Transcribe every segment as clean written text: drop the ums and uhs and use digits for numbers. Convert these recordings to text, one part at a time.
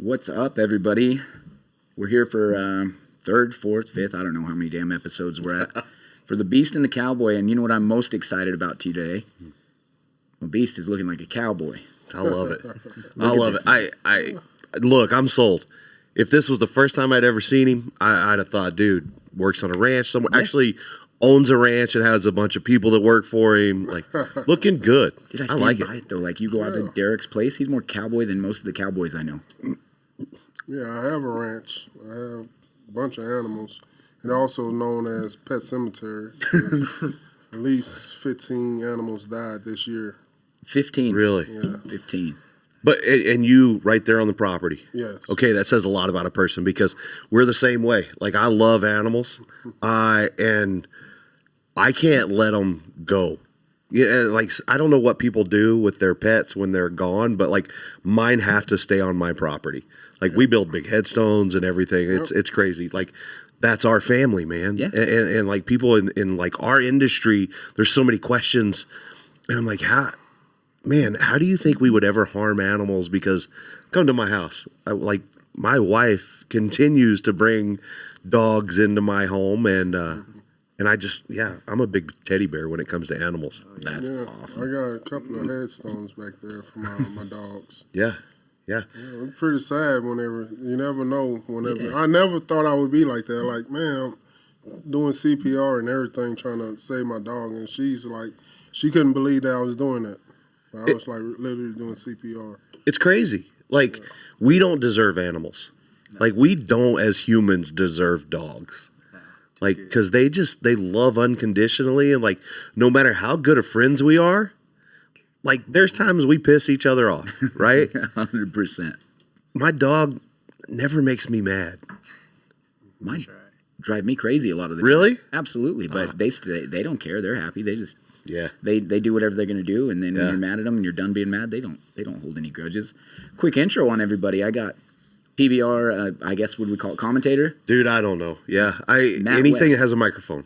What's up, everybody? We're here for third, fourth, fifth, I don't know how many damn episodes we're at, for The Beast and the Cowboy. And you know what I'm most excited about today? Well, Beast is looking like a cowboy. I love it. I love it. I look, I'm sold. If this was the first time I'd ever seen him, I'd have thought, dude, works on a ranch somewhere. Yeah. Actually owns a ranch and has a bunch of people that work for him. Like, looking good. Dude, I like it though. Like, you go out to Derrick's place, he's more cowboy than most of the cowboys I know. Yeah, I have a ranch. I have a bunch of animals, and also known as Pet Cemetery. At least 15 animals died this year. 15? Really? Yeah. 15. But, and you right there on the property. Yes. Okay, that says a lot about a person because we're the same way. Like, I love animals, and I can't let them go. Yeah, like, I don't know what people do with their pets when they're gone, but like mine have to stay on my property. Like, we build big headstones and everything. It's crazy. Like, that's our family, man. Yeah. And like people in like our industry, there's so many questions, and I'm like, how do you think we would ever harm animals? Because come to my house, like my wife continues to bring dogs into my home, and I just, I'm a big teddy bear when it comes to animals. That's awesome. I got a couple of headstones back there for my dogs. Yeah. It's pretty sad whenever, you never know whenever. Yeah. I never thought I would be like that. Like, man, I'm doing CPR and everything trying to save my dog, and she's like, she couldn't believe that I was doing that. I was like literally doing CPR. It's crazy. Like, we don't deserve animals. No. Like, we don't as humans deserve dogs. Like, because they love unconditionally, and like, no matter how good of friends we are, like, there's times we piss each other off, right? 100%. My dog never makes me mad. Mine drive me crazy a lot of the time. Really? Absolutely. But they don't care. They're happy. They just they do whatever they're gonna do, and then when you're mad at them and you're done being mad, they don't hold any grudges. Quick intro on everybody. I got PBR, I guess what we call it, commentator. Dude, I don't know. Yeah, anything that has a microphone.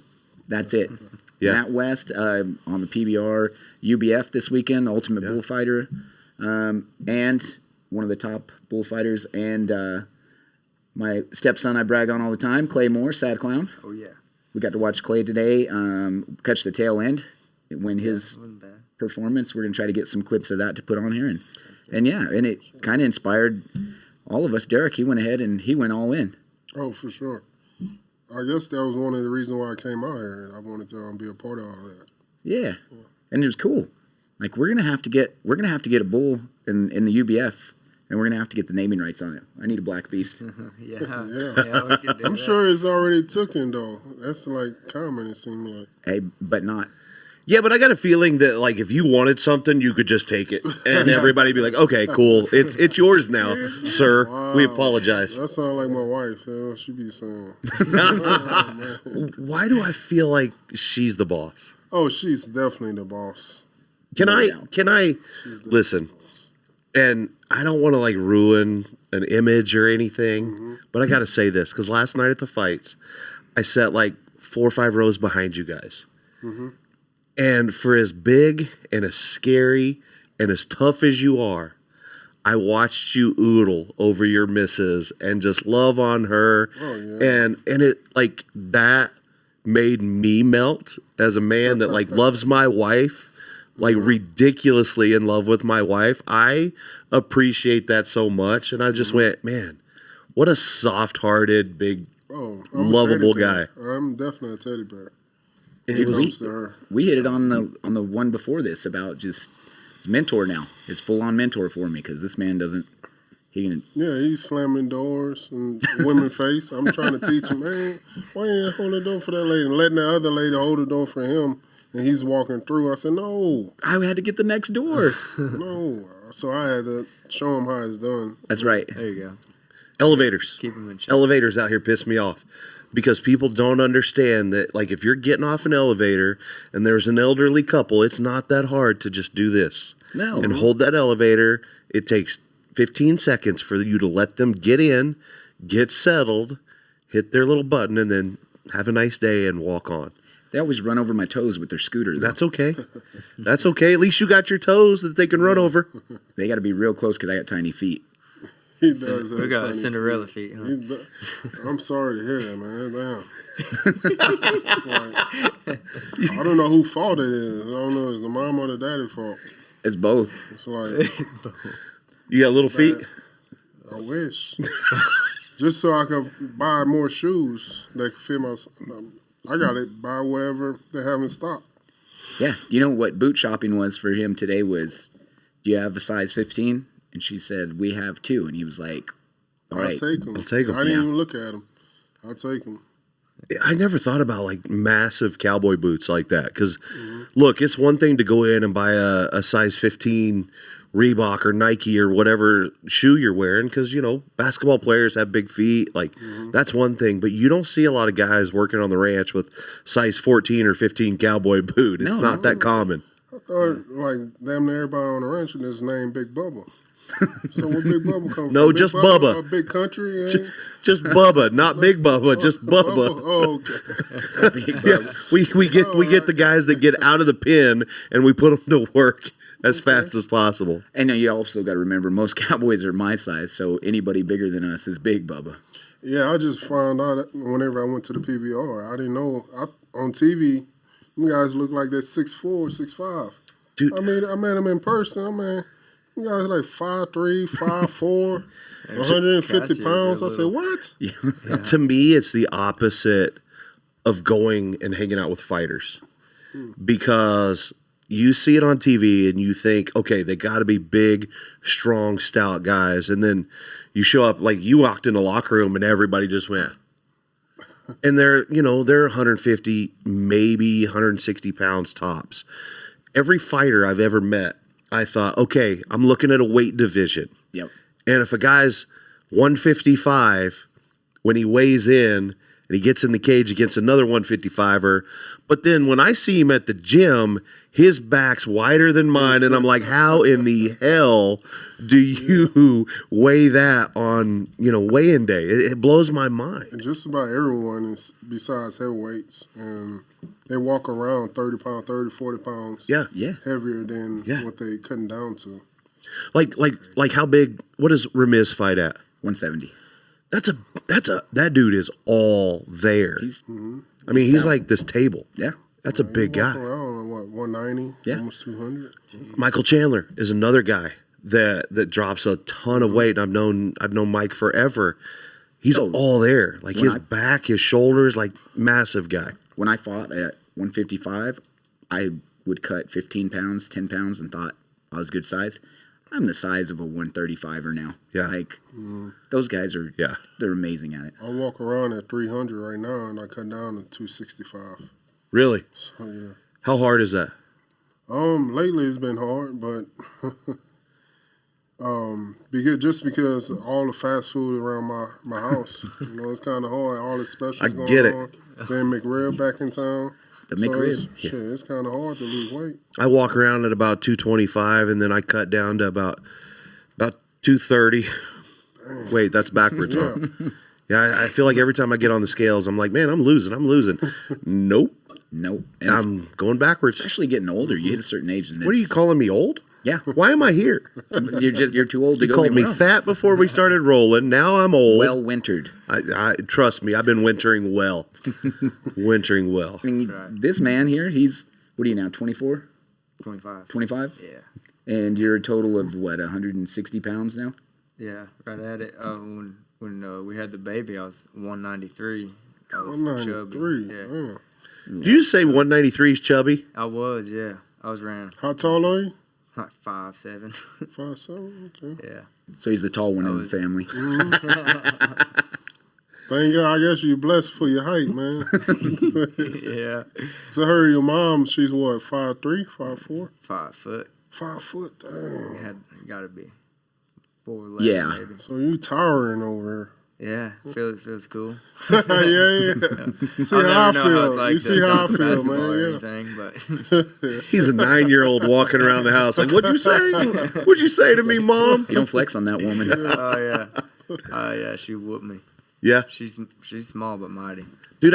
That's it. Yeah. Matt West on the PBR, UBF this weekend, Ultimate Bullfighter, and one of the top bullfighters, and my stepson I brag on all the time, Clay Moore, Sad Clown. Oh, yeah. We got to watch Clay today catch the tail end, win his performance. We're going to try to get some clips of that to put on here. And it kind of inspired all of us. Derrick, he went ahead and he went all in. Oh, for sure. I guess that was one of the reasons why I came out here. I wanted to be a part of all of that. Yeah, and it was cool. Like, we're gonna have to get a bull in the UBF, and we're gonna have to get the naming rights on it. I need a black beast. Yeah, we can do I'm that. sure it's already taken though. That's like common. It seemed like. Hey, but not. Yeah, but I got a feeling that, like, if you wanted something, you could just take it, and everybody be like, "Okay, cool, it's yours now, sir. Wow. We apologize." That sounds like my wife. She be saying. Why do I feel like she's the boss? Oh, she's definitely the boss. Can I listen? And I don't want to like ruin an image or anything, but I got to say this because last night at the fights, I sat like 4 or 5 rows behind you guys. And for as big and as scary and as tough as you are, I watched you oodle over your missus and just love on her. Oh, yeah. And it like that made me melt as a man that like loves my wife, like ridiculously in love with my wife. I appreciate that so much. And I just went, man, what a soft-hearted, big, lovable guy. I'm definitely a teddy bear. We hit it on the one before this about just his mentor now, his full-on mentor for me, because this man doesn't. He's slamming doors and women face. I'm trying to teach him, man, why you ain't hold the door for that lady, and letting the other lady hold the door for him, and he's walking through. I said, no. I had to get the next door. No. So I had to show him how it's done. That's right. There you go. Elevators. Keep him in check. Elevators out here piss me off. Because people don't understand that, like, if you're getting off an elevator and there's an elderly couple, it's not that hard to just do this. No. And hold that elevator. It takes 15 seconds for you to let them get in, get settled, hit their little button, and then have a nice day and walk on. They always run over my toes with their scooter, though. That's okay. That's okay. At least you got your toes that they can run over. They got to be real close because I got tiny feet. He does. We got tiny Cinderella feet. Huh? I'm sorry to hear that, man. Damn. Like, I don't know whose fault it is. I don't know. It's the mom or the daddy fault. It's both. It's like You got little feet? I wish. Just so I could buy more shoes that could fit my. I got to buy whatever they have in stock. Yeah. You know what boot shopping was for him today was, do you have a size 15? And she said, we have 2. And he was like, all right. I'll take them. I'll take 'em. I didn't even look at them. I'll take them. I never thought about like massive cowboy boots like that. Because, look, it's one thing to go in and buy a size 15 Reebok or Nike or whatever shoe you're wearing. Because, you know, basketball players have big feet. Like, that's one thing. But you don't see a lot of guys working on the ranch with size 14 or 15 cowboy boot. It's not that common. I thought, like, damn near everybody on the ranch is named Big Bubba. So where Big Bubba come from? No, Big just Bubba. A big country? Just Bubba, not Big Bubba, just Bubba. Oh, okay. Big Yeah, Bubba. we get the guys that get out of the pen and we put them to work as fast as possible. And then you also got to remember, most cowboys are my size, so anybody bigger than us is Big Bubba. Yeah, I just found out whenever I went to the PBR. I didn't know. On TV, you guys look like they're 6'4", 6'5". Dude. I met them in person. You guys like 5'3", 5'4", 150 pounds. I said, what? Yeah. To me, it's the opposite of going and hanging out with fighters. Because you see it on TV and you think, okay, they got to be big, strong, stout guys. And then you show up, like you walked in the locker room and everybody just went. And they're 150, maybe 160 pounds tops. Every fighter I've ever met, I thought, okay, I'm looking at a weight division. Yep. And if a guy's 155 when he weighs in and he gets in the cage against another 155er, but then when I see him at the gym, his back's wider than mine, and I'm like, how in the hell do you weigh that on, weigh-in day? It blows my mind. And just about everyone is besides heavyweights, and they walk around 30 pounds, 30, 40 pounds Yeah. heavier than what they cutting down to. Like how big, what does Ramiz fight at? 170. That dude is all there. He's like this table. Yeah. That's a big guy. Around, 190, Yeah. almost 200. Michael Chandler is another guy that drops a ton of weight. I've known Mike forever. He's all there. Like his back, his shoulders, like massive guy. When I fought at 155, I would cut 15 pounds, 10 pounds, and thought I was good size. I'm the size of a 135er now. Yeah. Like, those guys are, they're amazing at it. I walk around at 300 right now, and I cut down to 265. Really? So, yeah. How hard is that? Lately it's been hard, but because all the fast food around my house, it's kind of hard. All the specials I going get it. on. Then McRib back in town. The McRib. It's kind of hard to lose weight. I walk around at about 225, and then I cut down to about 230. Wait, that's backwards. Huh? Yeah, I feel like every time I get on the scales, I'm like, man, I'm losing. Nope. And I'm going backwards. especially getting older. You hit a certain age. And What are you calling me, old? Yeah. Why am I here? You're too old to You go called me anywhere else. fat before we started rolling. Now I'm old. Well wintered. I trust me. I've been wintering well. Wintering well. I mean, this man here, he's, what are you now, 24? 25. 25? Yeah. And you're a total of, 160 pounds now? Yeah, right at it. When we had the baby, I was 193. I was 193. chubby. Yeah. Did you just say 193 is chubby? I was, yeah. I was around How tall are you? like 5'7". 5'7". Okay. Yeah. So he's the tall one in the family. Thank God. I guess you're blessed for your height, man. Yeah. So her, your mom, she's what, 5'3", 5'4"? 5 foot. 5 foot. Dang. Gotta be 4'11", Yeah. maybe. So you towering over Yeah, feels cool. here. yeah. See how I feel. You see how I feel, man. Anything, He's a 9-year-old walking around the house like, what'd you say? What'd you say to me, Mom? You don't flex on that woman. Oh yeah, she whooped me. Yeah. She's small but mighty. Dude,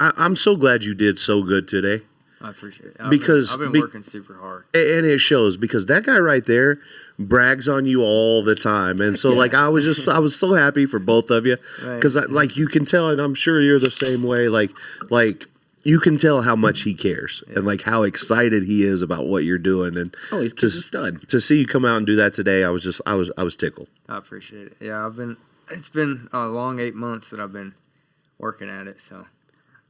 I'm so glad you did so good today. I appreciate it. I've been working super hard. And it shows, because that guy right there brags on you all the time. And so like I was so happy for both of you because like you can tell, and I'm sure you're the same way, like you can tell how much he cares and like how excited he is about what you're doing. And he's just a stud. To see you come out and do that today, I was tickled. I appreciate it. Yeah, it's been a long 8 months that I've been working at it, so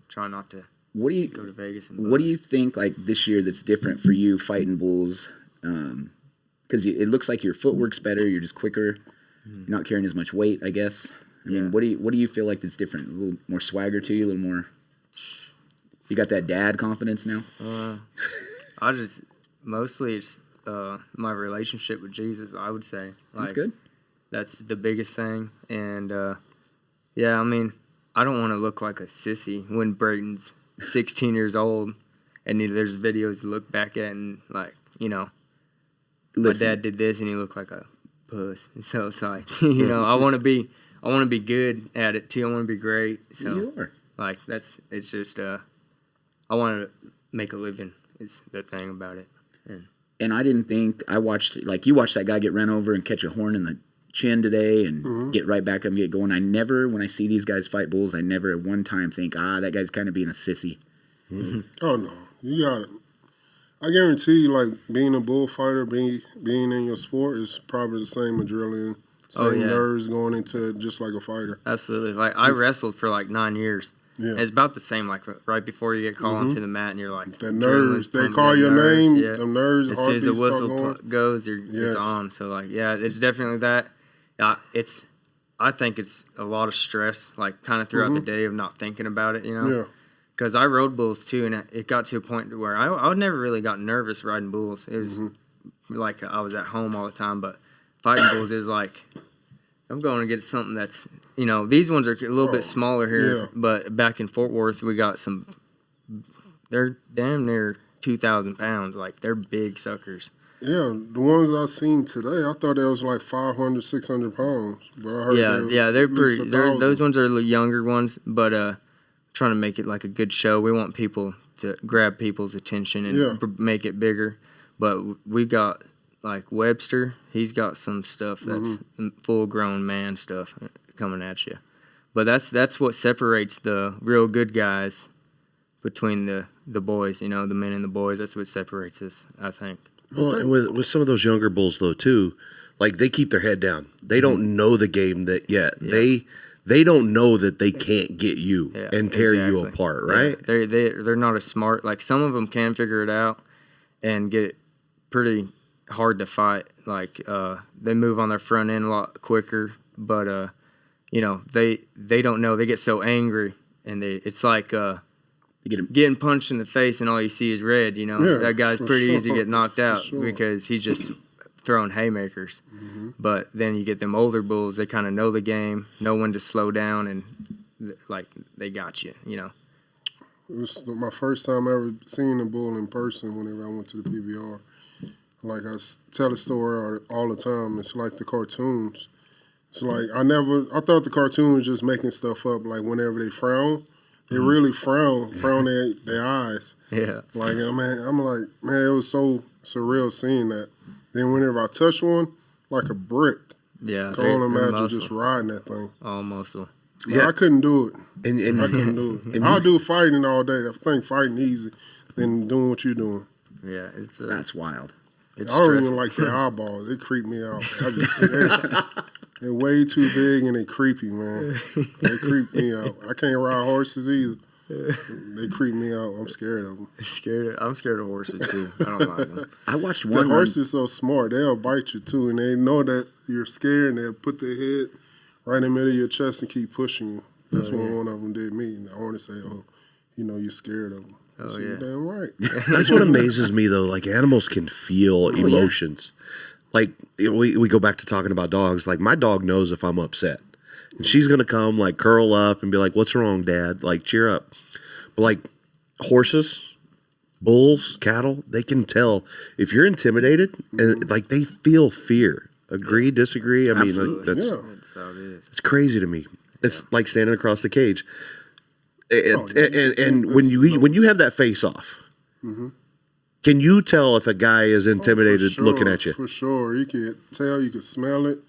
try not to go to Vegas. And what do you think like this year that's different for you fighting bulls? Because it looks like your footwork's better, you're just quicker, you're not carrying as much weight, I guess. I mean, what do you feel like that's different? A little more swagger to you, a little more. You got that dad confidence now? I just mostly it's my relationship with Jesus, I would say. Like, that's good. That's the biggest thing. And I mean, I don't want to look like a sissy when Brayton's 16 years old and there's videos to look back at and like, you know, my dad did this and he looked like a puss. And so it's like, you know, I want to be good at it too. I want to be great. So you are. Like it's just I want to make a living is the thing about it. And I didn't think you watched that guy get run over and catch a horn in the chin today and get right back up and get going. I never, when I see these guys fight bulls, I never at one time think, that guy's kind of being a sissy. Oh no, you got it. I guarantee you, like being a bullfighter, being in your sport is probably the same adrenaline, same nerves going into it, just like a fighter. Absolutely. Like I wrestled for like 9 years. Yeah. It's about the same, like right before you get called onto the mat and you're like... The nerves, they call your name, the nerves, as soon as the whistle goes, it's on. So like, it's definitely that. I think it's a lot of stress, like kind of throughout the day of not thinking about it, you know? Yeah. Because I rode bulls too, and it got to a point where I never really got nervous riding bulls. It was like I was at home all the time, but fighting bulls is like... I'm going to get something that's, you know, these ones are a little bit smaller here, but back in Fort Worth, we got some, they're damn near 2,000 pounds. Like, they're big suckers. Yeah, the ones I seen today, I thought they was like 500, 600 pounds. But I heard they're pretty, those ones are the younger ones, but trying to make it like a good show. We want people to grab people's attention and make it bigger. But we got... Like Webster, he's got some stuff that's full-grown man stuff coming at you. But that's what separates the real good guys between the boys, you know, the men and the boys. That's what separates us, I think. Well, and with some of those younger bulls, though, too, like they keep their head down. They don't know the game yet. Yeah. They don't know that they can't get you and tear you apart, right? Yeah. They're not as smart. Like some of them can figure it out and get pretty hard to fight. Like they move on their front end a lot quicker, but you know, they don't know. They get so angry and it's like getting punched in the face and all you see is red, you know. That guy's pretty easy to get knocked out because he's just throwing haymakers. But then you get them older bulls, they kind of know the game, know when to slow down, and like they got you, you know. It was my first time ever seeing a bull in person whenever I went to the PBR. Like I tell the story all the time. It's like the cartoons. It's like I thought the cartoon was just making stuff up. Like whenever they frown, they really frown their eyes. Yeah. Like I'm like, man, it was so surreal seeing that. Then whenever I touch one, like a brick. Yeah. Can only imagine just riding that thing. All muscle. Yeah, I couldn't do it. I couldn't do it. I'll do fighting all day. I think fighting easy than doing what you're doing. Yeah, that's wild. I don't even like their eyeballs. It creeped me out. They're way too big and they creepy, man. They creep me out. I can't ride horses either. They creep me out. I'm scared of them. I'm scared of horses too. I don't like them. I watched one. The horses so smart. They'll bite you too, and they know that you're scared, and they'll put their head right in the middle of your chest and keep pushing you. That's when one of them did me. And I want to say, you're scared of them. Oh, You're damn right. That's what amazes me, though. Like, animals can feel emotions. Like, we go back to talking about dogs. Like, my dog knows if I'm upset. And she's going to come, like, curl up and be like, what's wrong, Dad? Like, cheer up. But, like, horses, bulls, cattle, they can tell. If you're intimidated, and, like, they feel fear. Agree, disagree? I mean, like, that's how it is. It's crazy to me. It's like standing across the cage. And when you have that face off, can Can you tell if a guy is intimidated looking at you? For sure. You could tell, you could smell it.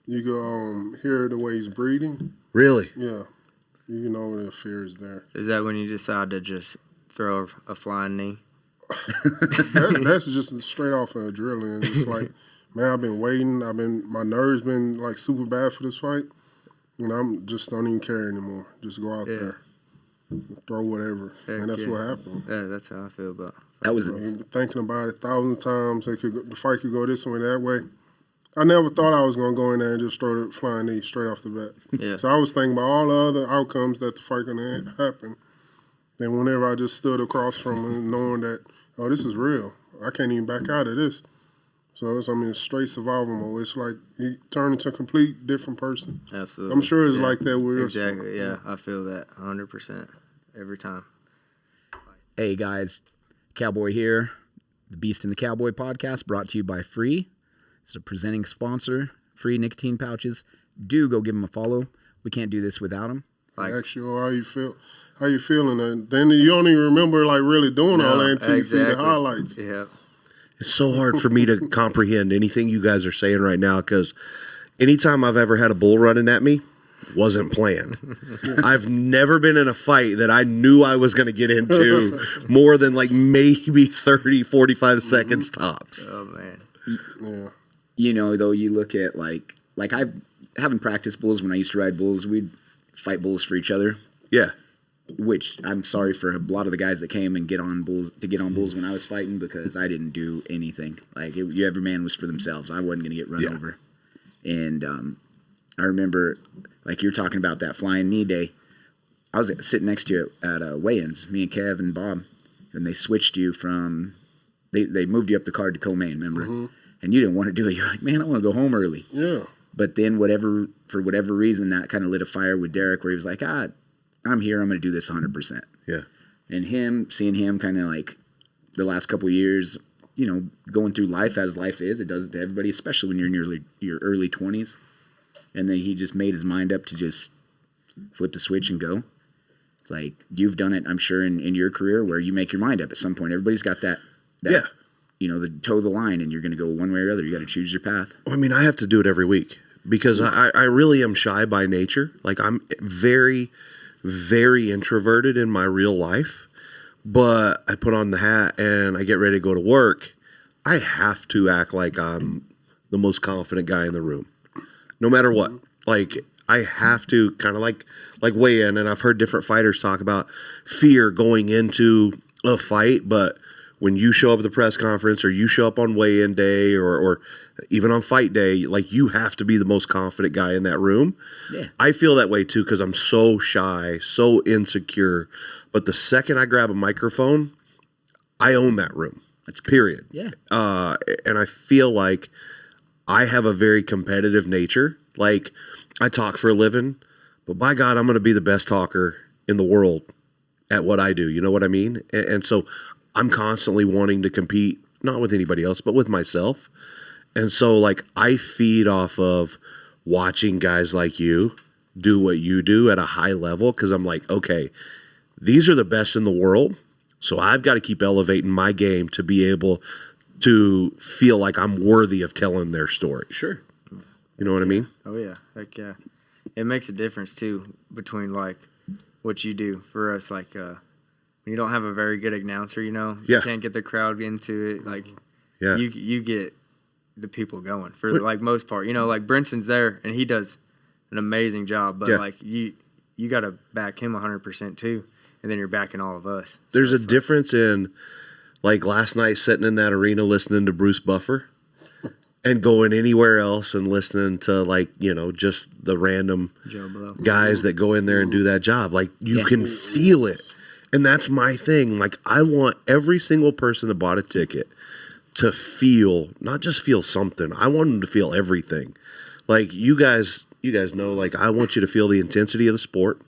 You could hear the way he's breathing. Really? Yeah. You know the fear is there. Is that when you decide to just throw a flying knee? That's just straight off of adrenaline. It's like, man, I've been waiting. My nerves been like super bad for this fight. And I'm just don't even care anymore. Just go out there. Throw whatever. And that's what happened. Yeah, that's how I feel about it. That was thinking about it thousands of times. The fight could go this way, that way. I never thought I was going to go in there and just throw the flying knee straight off the bat. Yeah. So I was thinking about all the other outcomes that the fight going to happen. Then whenever I just stood across from him, knowing that, oh, this is real. I can't even back out of this. So it's straight survival mode. It's like he turned into a complete different person. Absolutely. I'm sure it's like that with your Exactly. Yeah, I feel that 100% every time. Hey guys, Cowboy here. The Beast and the Cowboy podcast brought to you by Free. It's a presenting sponsor. Free nicotine pouches. Do go give them a follow. We can't do this without them. Ask you how you feel. How you feeling? And then you don't even remember like really doing all that until you see the highlights. Yeah. It's so hard for me to comprehend anything you guys are saying right now because anytime I've ever had a bull running at me, wasn't planned. I've never been in a fight that I knew I was going to get into more than like maybe 30, 45 seconds tops. Oh, man. Yeah. You know, though, you look at like I haven't practiced bulls when I used to ride bulls. We'd fight bulls for each other. Yeah. Which I'm sorry for a lot of the guys that came and get on bulls when I was fighting because I didn't do anything. Like every man was for themselves. I wasn't going to get run over. And I remember, like you're talking about that flying knee day. I was sitting next to you at weigh-ins, me and Kev and Bob, and they switched you from. They moved you up the card to co-main, remember? Mm-hmm. And you didn't want to do it. You're like, man, I want to go home early. Yeah. But then for whatever reason, that kind of lit a fire with Derrick where he was like, I'm here. I'm going to do this 100%. Yeah. And seeing him kind of like the last couple of years, you know, going through life as life is, it does it to everybody, especially when you're in your early 20s. And then he just made his mind up to just flip the switch and go. It's like you've done it, I'm sure, in your career where you make your mind up at some point. Everybody's got that you know, the toe of the line, and you're going to go one way or other. You got to choose your path. I mean, I have to do it every week because I really am shy by nature. Like I'm very, very introverted in my real life, but I put on the hat and I get ready to go to work. I have to act like I'm the most confident guy in the room, no matter what. Like I have to kind of like weigh in, and I've heard different fighters talk about fear going into a fight, but when you show up at the press conference or you show up on weigh-in day or even on fight day, like you have to be the most confident guy in that room. Yeah. I feel that way too because I'm so shy, so insecure. But the second I grab a microphone, I own that room. That's period. Yeah. And I feel like I have a very competitive nature. Like I talk for a living, but by God, I'm going to be the best talker in the world at what I do. You know what I mean? And so I'm constantly wanting to compete, not with anybody else, but with myself. And so, like, I feed off of watching guys like you do what you do at a high level because I'm like, okay, these are the best in the world. So I've got to keep elevating my game to be able to feel like I'm worthy of telling their story. Sure. You know what I mean? Oh, yeah. Heck, yeah. It makes a difference, too, between, like, what you do for us, like, when you don't have a very good announcer, you know, you can't get the crowd into it. Like, you get the people going for the, like most part. You know, like Brinson's there and he does an amazing job, but like you got to back him 100% too, and then you're backing all of us. There's a difference in like last night sitting in that arena listening to Bruce Buffer and going anywhere else and listening to like, you know, just the random guys that go in there and do that job. Like you can feel it. And that's my thing. Like, I want every single person that bought a ticket to feel, not just feel something. I want them to feel everything. Like, you guys know, like, I want you to feel the intensity of the sport.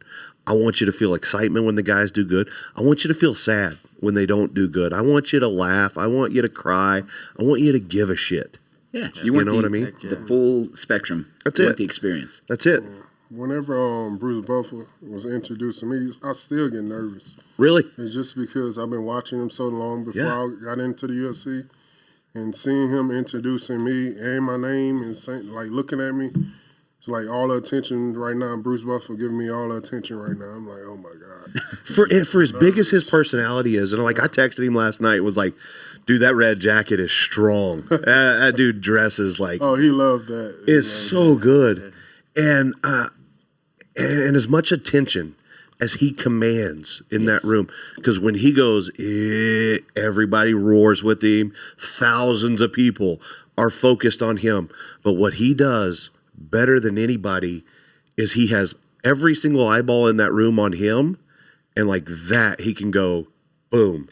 I want you to feel excitement when the guys do good. I want you to feel sad when they don't do good. I want you to laugh. I want you to cry. I want you to give a shit. Yeah. You know what I mean? The full spectrum. That's you it. want the experience. That's it. whenever Bruce Buffer was introducing me, I still get nervous. Really? It's just because I've been watching him so long before I got into the UFC, and seeing him introducing me and my name and saying, like looking at me, it's like all the attention right now. Bruce Buffer giving me all the attention right now. I'm like, oh my god. For as big as his personality is, and like I texted him last night, was like, dude, that red jacket is strong. That dude dresses like. Oh, he loved that. It's so good, and as much attention as he commands in that room, because when he goes, everybody roars with him. Thousands of people are focused on him, but what he does better than anybody is he has every single eyeball in that room on him, and like that he can go, boom.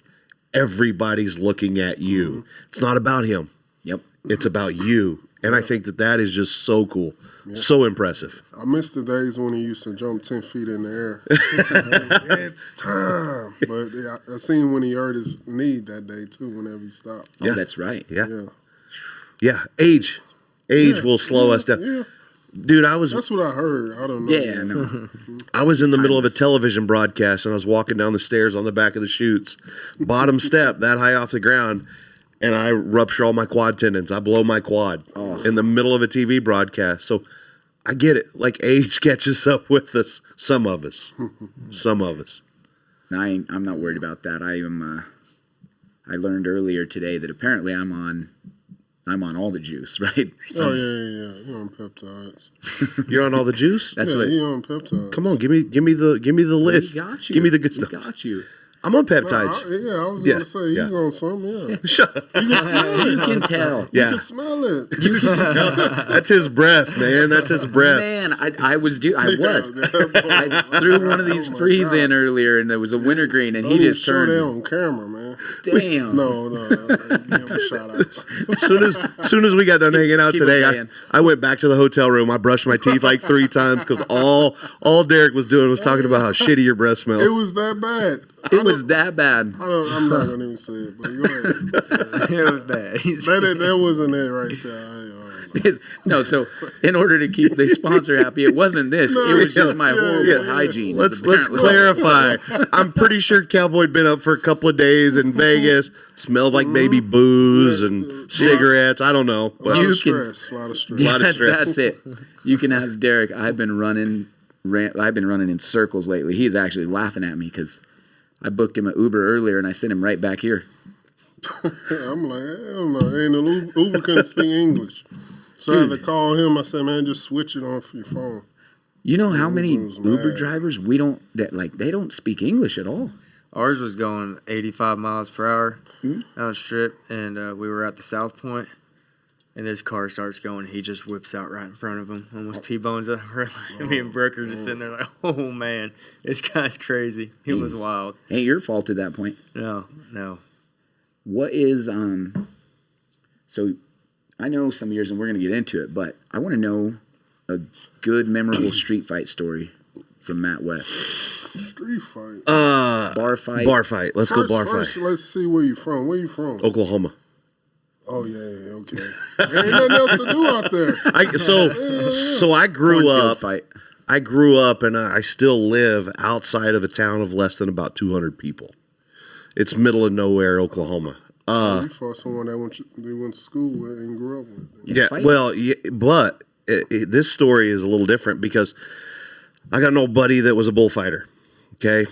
Everybody's looking at you. Mm-hmm. It's not about him. Yep. It's about you. And I think that is just so cool. Yep. So impressive. I miss the days when he used to jump 10 feet in the air. It's time. But I seen when he hurt his knee that day, too, whenever he stopped. Oh, that's right. Yeah. Age will slow us down. Yeah. Dude, That's what I heard. I don't know. Yeah, no. I was in the middle of a television broadcast, and I was walking down the stairs on the back of the chutes, bottom step, that high off the ground, and I rupture all my quad tendons. I blow my quad in the middle of a TV broadcast. So I get it. Like, age catches up with us. Some of us. No, I'm not worried about that. I learned earlier today that apparently I'm on all the juice, right? Oh yeah. You're on peptides. You're on all the juice? That's what. You're on peptides. Come on, give me the list. We got you. Give me the good stuff. We got you. I'm on peptides. I was going to say, he's on something, yeah. Shut up. You can smell it. You can tell. Yeah. You can smell it. That's his breath, man. That's his breath. Man, I was. I threw one of these frees in earlier, and there was a wintergreen, and he just turned. Show that on camera, man. Damn. No. Give him a shout out. As soon as we got done hanging out today, I went back to the hotel room. I brushed my teeth like 3 times because all Derrick was doing was talking about how shitty your breath smelled. It was that bad. It was that bad. I'm not going to even say it, but go ahead. It was bad. That wasn't it right there. No, so in order to keep the sponsor happy, it wasn't this. It was just my horrible hygiene. Let's clarify. I'm pretty sure Cowboy'd been up for a couple of days in Vegas, smelled like baby booze and cigarettes. I don't know. A lot of stress. That's it. You can ask Derrick. I've been running in circles lately. He's actually laughing at me because I booked him an Uber earlier, and I sent him right back here. I'm like, hell no. And the Uber couldn't speak English. So I had to call him. I said, man, just switch it on for your phone. You know how many Uber drivers they don't speak English at all. Ours was going 85 miles per hour on the strip, and we were at the South Point, and this car starts going. He just whips out right in front of him, almost T-bones us. Me and Brooke are just sitting there like, oh, man, this guy's crazy. It was wild. Ain't your fault at that point. No. What is, so I know some of yours, and we're going to get into it, but I want to know a good, memorable street fight story from Matt West. Street fight? Bar fight? Bar fight. Let's go bar fight. Let's see where you from. Where you from? Oklahoma. Oh, yeah, okay. There ain't nothing else to do out there. So I grew up. Fight. I grew up, and I still live outside of a town of less than about 200 people. It's middle of nowhere, Oklahoma. You fought someone that went to school with and grew up with. But this story is a little different because I got an old buddy that was a bullfighter. Okay,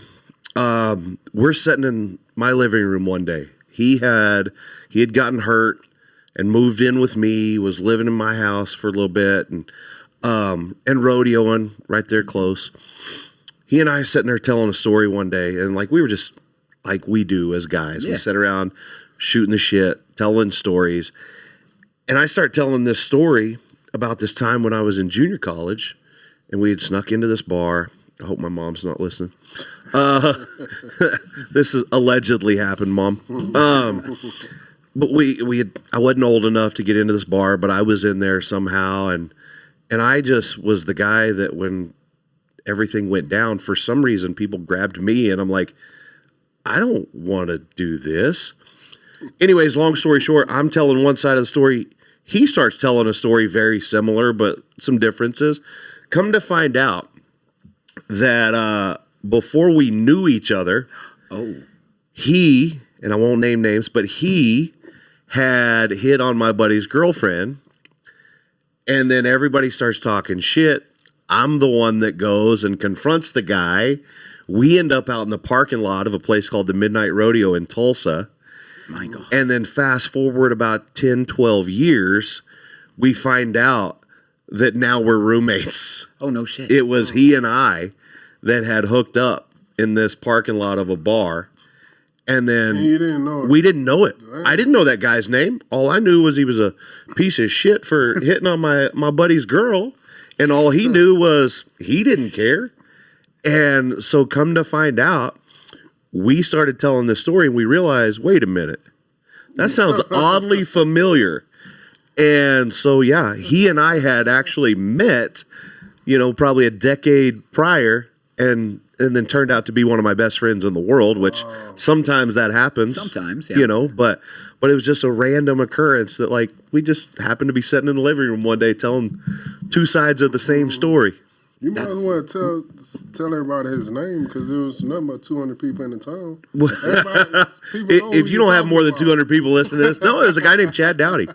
we're sitting in my living room one day. He had gotten hurt and moved in with me. Was living in my house for a little bit and rodeoing right there close. He and I sitting there telling a story one day, and like we were just like we do as guys. Yeah. We sit around shooting the shit, telling stories. And I start telling this story about this time when I was in junior college and we had snuck into this bar. I hope my mom's not listening. This is allegedly happened, Mom. But I wasn't old enough to get into this bar, but I was in there somehow. And I just was the guy that when everything went down, for some reason, people grabbed me and I'm like, I don't want to do this. Anyways, long story short, I'm telling one side of the story. He starts telling a story very similar, but some differences. come to find out that before we knew each other, he, and I won't name names, but he had hit on my buddy's girlfriend, and then everybody starts talking shit. I'm the one that goes and confronts the guy. We end up out in the parking lot of a place called the Midnight Rodeo in Tulsa. My God. And then fast forward about 10, 12 years, we find out that now we're roommates. Oh, no shit. It was he and I that had hooked up in this parking lot of a bar. And then you didn't know it. We didn't know it. I didn't know that guy's name. All I knew was he was a piece of shit for hitting on my buddy's girl. And all he knew was he didn't care. And so come to find out, we started telling this story and we realized, wait a minute, that sounds oddly familiar. And so, yeah, he and I had actually met, probably a decade prior and then turned out to be one of my best friends in the world, which sometimes that happens. Sometimes, yeah. But it was just a random occurrence that, like, we just happened to be sitting in the living room one day telling two sides of the same story. You might as well tell everybody his name because there was nothing but 200 people in the town. If you don't have more than 200 people listening to this, no, it was a guy named Chad Dowdy.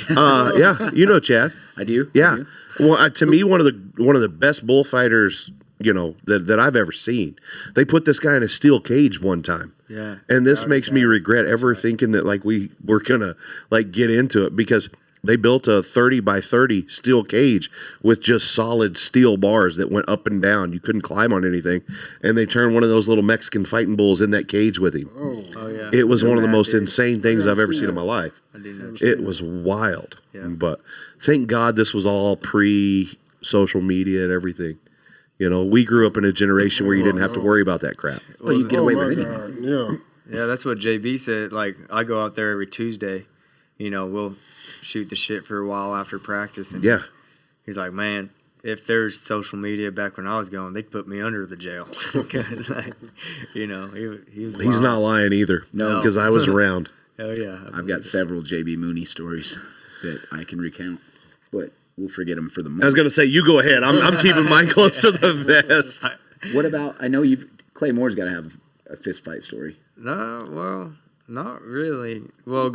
Yeah, you know Chad. I do. Yeah. Well, to me, one of the best bullfighters, that I've ever seen. They put this guy in a steel cage one time. Yeah. And this makes me regret ever thinking that like we were gonna like get into it because they built a 30 by 30 steel cage with just solid steel bars that went up and down. You couldn't climb on anything. And they turned one of those little Mexican fighting bulls in that cage with him. Oh yeah. It was one of the most insane things I've ever seen in my life. I didn't know. It was wild. Yeah. But thank God this was all pre-social media and everything. We grew up in a generation where you didn't have to worry about that crap. Well, you get away with anything. Yeah. Yeah, that's what JB said. Like, I go out there every Tuesday. We'll shoot the shit for a while after practice. And yeah. He's like, man, if there's social media back when I was going, they'd put me under the jail. Because, he was He's not lying either. No. Because I was around. Oh, yeah. I've got several JB Mooney stories that I can recount, but we'll forget them for the moment. I was going to say, you go ahead. I'm keeping mine close to the vest. What about, I know Clay Moore's got to have a fist fight story. No, well, not really. Well,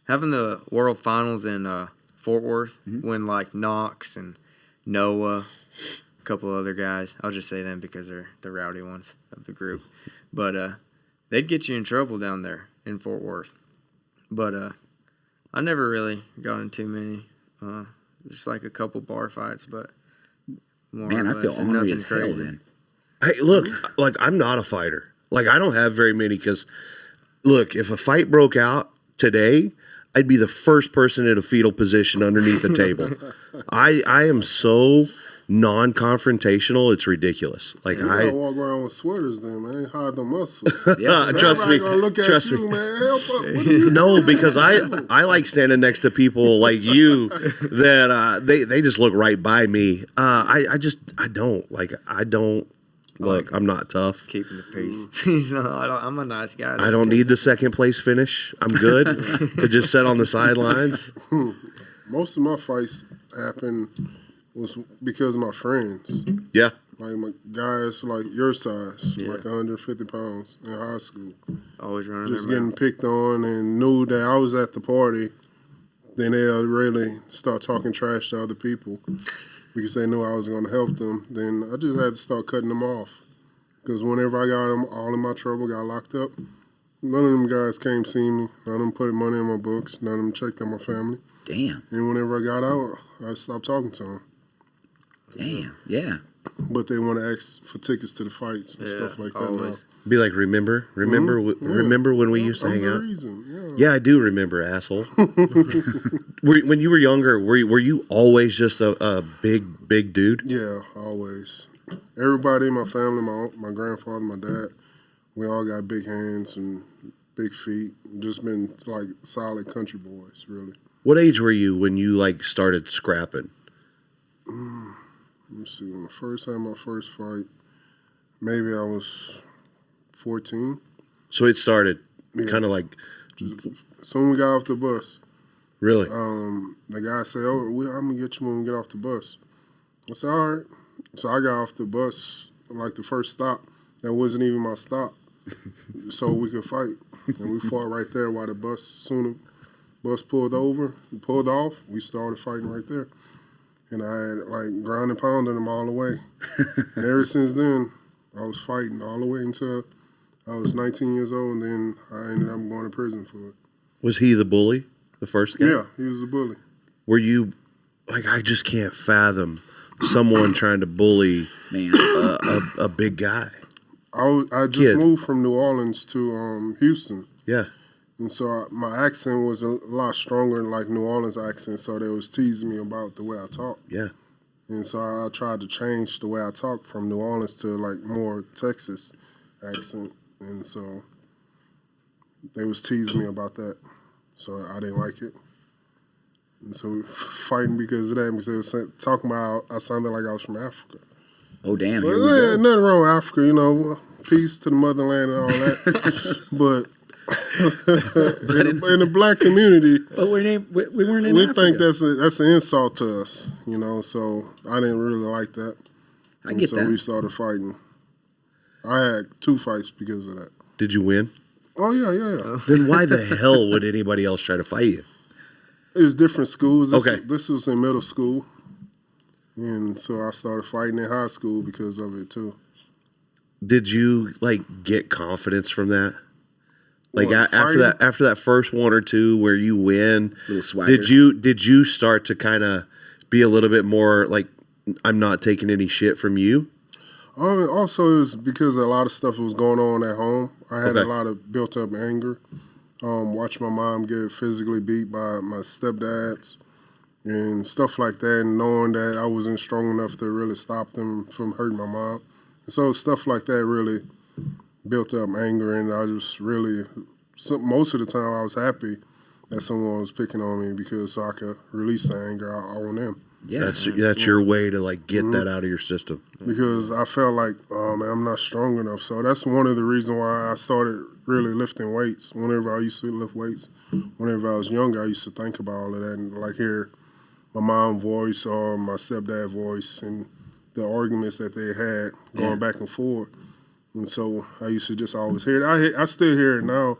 having the World Finals in Fort Worth when like Knox and Noah, a couple other guys, I'll just say them because they're the rowdy ones of the group, but they'd get you in trouble down there in Fort Worth. But I never really got in too many, just like a couple bar fights, but more Man, or I feel less, and ornery nothing as hell crazy. then. Hey, look, like I'm not a fighter. Like I don't have very many because, look, if a fight broke out today, I'd be the first person in a fetal position underneath the table. I am so non-confrontational, it's ridiculous. Like you gotta walk around with sweaters then, man. Hide the muscle. Yeah, trust me. Gonna look at Trust you, me. man. Help us. What do you No, because I like standing next to people like you that they just look right by me. I don't. Look, I'm not tough. Keeping the peace. I'm a nice guy. I don't need the second place finish. I'm good to just sit on the sidelines. Most of my fights happened was because of my friends. Yeah. Like my guys like your size, like 150 pounds in high school. Always running Just their getting mouth. picked on and knew that I was at the party. Then they'll really start talking trash to other people because they knew I was going to help them. Then I just had to start cutting them off. Because whenever I got them all in my trouble, got locked up, none of them guys came see me. None of them put money in my books. None of them checked on my family. Damn. And whenever I got out, I stopped talking to them. Damn. Yeah. But they want to ask for tickets to the fights and stuff like that always. now. Be like, remember when we used to hang out? Yeah, I do remember, asshole. When you were younger, were you always just a big dude? Yeah, always. Everybody in my family, my grandfather, my dad, we all got big hands and big feet. Just been like solid country boys, really. What age were you when you like started scrapping? Let me see. When I first had my first fight, maybe I was 14. So it started kind of like As soon as we got off the bus, really. the guy said, "Oh, I'm gonna get you when we get off the bus." I said, all right. So I got off the bus, like the first stop. That wasn't even my stop. So we could fight. And we fought right there while the bus pulled over, we pulled off, we started fighting right there. And I had like ground and pounding him all the way. And ever since then, I was fighting all the way until I was 19 years old, and then I ended up going to prison for it. Was he the bully, the first guy? Yeah, he was a bully. Were you, like, I just can't fathom someone trying to bully a big guy. I just moved from New Orleans to Houston. Yeah. And so my accent was a lot stronger than like New Orleans accent, so they was teasing me about the way I talk. Yeah. And so I tried to change the way I talk from New Orleans to like more Texas accent. And so they was teasing me about that. So I didn't like it. And so we fighting because of that, because they were talking about I sounded like I was from Africa. Oh, damn. But yeah, nothing wrong with Africa, you know, peace to the motherland and all that. But in the black community, but we weren't in we Africa. think that's an insult to us, you know. So I didn't really like that. I get so that. we started fighting. I had 2 fights because of that. Did you win? Oh yeah. Then why the hell would anybody else try to fight you? It was different schools. This was in middle school, and so I started fighting in high school because of it too. Did you like get confidence from that? Like What, after that first 1 or 2 where you win, little swagger. did you start to kind of be a little bit more like, I'm not taking any shit from you? Also, it was because a lot of stuff was going on at home. I had a lot of built up anger. Watched my mom get physically beat by my stepdads and stuff like that, and knowing that I wasn't strong enough to really stop them from hurting my mom. And so stuff like that really built up anger, and I just really, most of the time I was happy that someone was picking on me because so I could release the anger on them. Yeah, that's your way to like get that out of your system. Because I felt like, oh man, I'm not strong enough. So that's one of the reasons why I started really lifting weights. Whenever I used to lift weights, whenever I was younger, I used to think about all of that and like hear my mom's voice or my stepdad's voice and the arguments that they had going back and forth. And so I used to just always hear it. I still hear it now.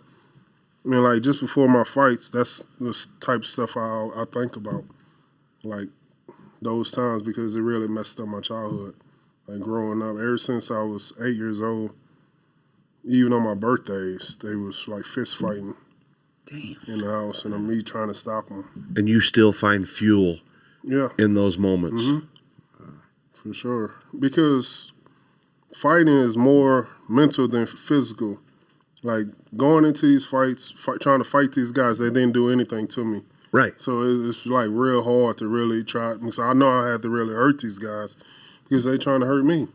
I mean, like just before my fights, that's the type of stuff I think about. Like those times, because it really messed up my childhood. Like growing up, ever since I was 8 years old, even on my birthdays, they was like fist fighting in the house, and me trying to stop them. And you still find fuel in those moments. Mm-hmm. For sure. Because fighting is more mental than physical. Like going into these fights, trying to fight these guys, they didn't do anything to me. Right. So it's like real hard to really try. So I know I had to really hurt these guys because they trying to hurt me.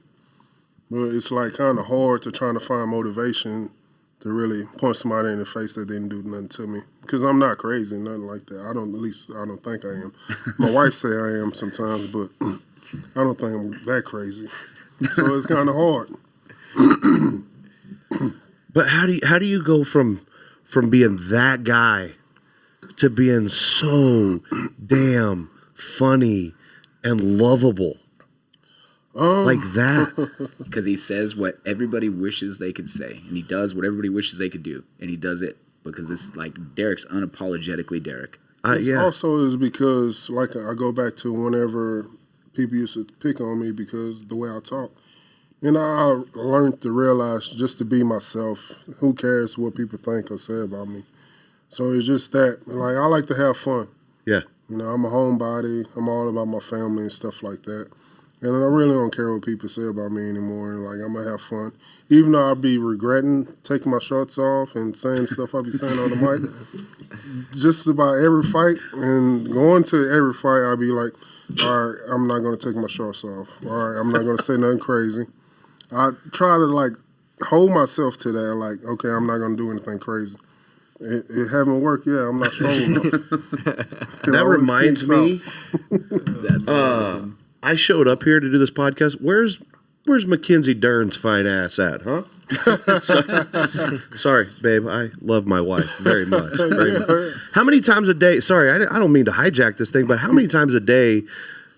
But it's like kind of hard to try to find motivation to really punch somebody in the face that didn't do nothing to me. Because I'm not crazy, nothing like that. At least I don't think I am. My wife say I am sometimes, but I don't think I'm that crazy. So it's kind of hard. But how do you go from being that guy to being so damn funny and lovable like that? Because he says what everybody wishes they could say, and he does what everybody wishes they could do, and he does it because it's like Derrick's unapologetically Derrick. Also is because like I go back to whenever people used to pick on me because the way I talk. And I learned to realize just to be myself. Who cares what people think or say about me? So it's just that, like, I like to have fun. Yeah. You know, I'm a homebody. I'm all about my family and stuff like that. And I really don't care what people say about me anymore. And, like, I'm going to have fun. Even though I'll be regretting taking my shorts off and saying stuff I'll be saying on the mic. Just about every fight and going to every fight, I'll be like, all right, I'm not going to take my shorts off. All right, I'm not going to say nothing crazy. I try to, like, hold myself to that. Like, okay, I'm not going to do anything crazy. It haven't worked yet. I'm not strong enough. That reminds me. That's awesome. I showed up here to do this podcast. Where's Mackenzie Dern's fine ass at, huh? Sorry, babe. I love my wife very much. Very much. How many times a day? Sorry, I don't mean to hijack this thing, but how many times a day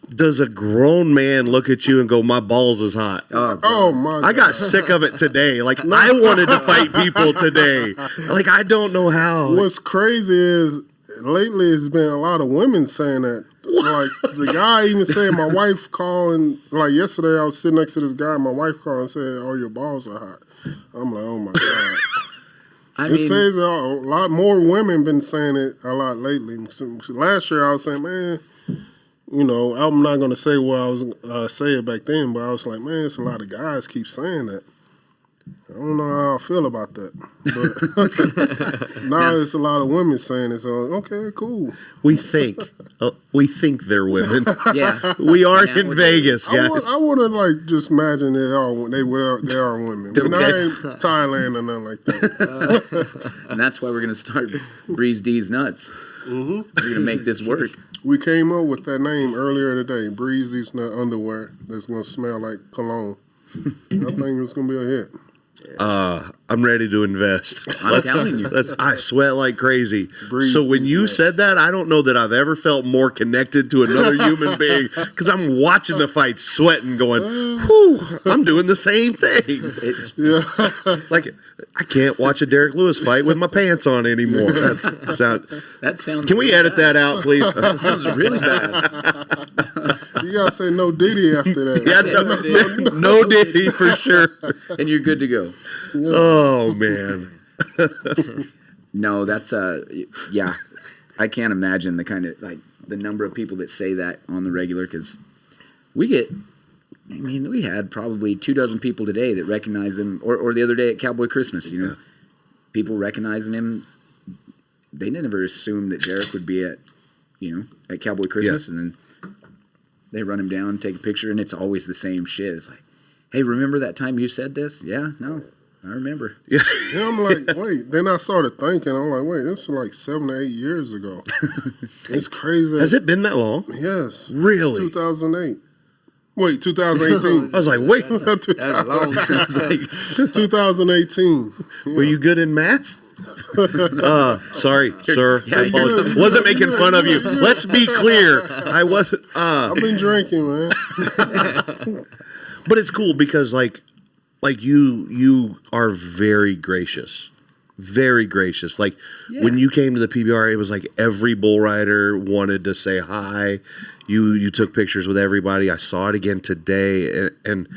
does a grown man look at you and go, "My balls is hot"? Oh my God. I got sick of it today. Like I wanted to fight people today. Like I don't know how. What's crazy is lately it's been a lot of women saying that. Like the guy even said, my wife called and like yesterday I was sitting next to this guy. My wife called and said, "Oh, your balls are hot." I'm like, oh my God. It says a lot more women been saying it a lot lately. So last year I was saying, man, you know, I'm not gonna say what I was say it back then, but I was like, man, it's a lot of guys keep saying that. I don't know how I feel about that, but now it's a lot of women saying it. So okay, cool. We think they're women. Yeah, we are in Vegas, guys. I want to like just imagine they are women. But I ain't Thailand or nothing like that. And that's why we're gonna start Breeze D's Nuts. We're gonna make this work. We came up with that name earlier today, Breeze D's Nut Underwear. That's gonna smell like cologne. I think it's gonna be a hit. I'm ready to invest. I'm telling you. I sweat like crazy. Breeze So when you nuts. said that, I don't know that I've ever felt more connected to another human being because I'm watching the fight, sweating, going, whew, I'm doing the same thing. Like, I can't watch a Derrick Lewis fight with my pants on anymore. That sounds. Can we edit that out, please? That sounds really bad. You gotta say no Diddy after that. Yeah, no Diddy for sure. And you're good to go. Oh man. No, that's yeah. I can't imagine the kind of like the number of people that say that on the regular because we get. I mean, we had probably 24 people today that recognize him, or the other day at Cowboy Christmas. You know, people recognizing him. They never assumed that Derrick would be at Cowboy Christmas, and then they run him down, take a picture, and it's always the same shit. It's like, hey, remember that time you said this? Yeah, no, I remember. Yeah, I'm like, wait. Then I started thinking, I'm like, wait, this is like 7 to 8 years ago. It's crazy. Has it been that long? Yes. Really? 2008. Wait, 2018. I was like, wait. That's a long time. 2018. Yeah. Were you good in math? Sorry, sir. Yeah, I apologize. Wasn't making fun of you. Let's be clear. I wasn't. I've been drinking, man. But it's cool because like you are very gracious. Very gracious. Like when you came to the PBR, it was like every bull rider wanted to say hi. You took pictures with everybody. I saw it again today, and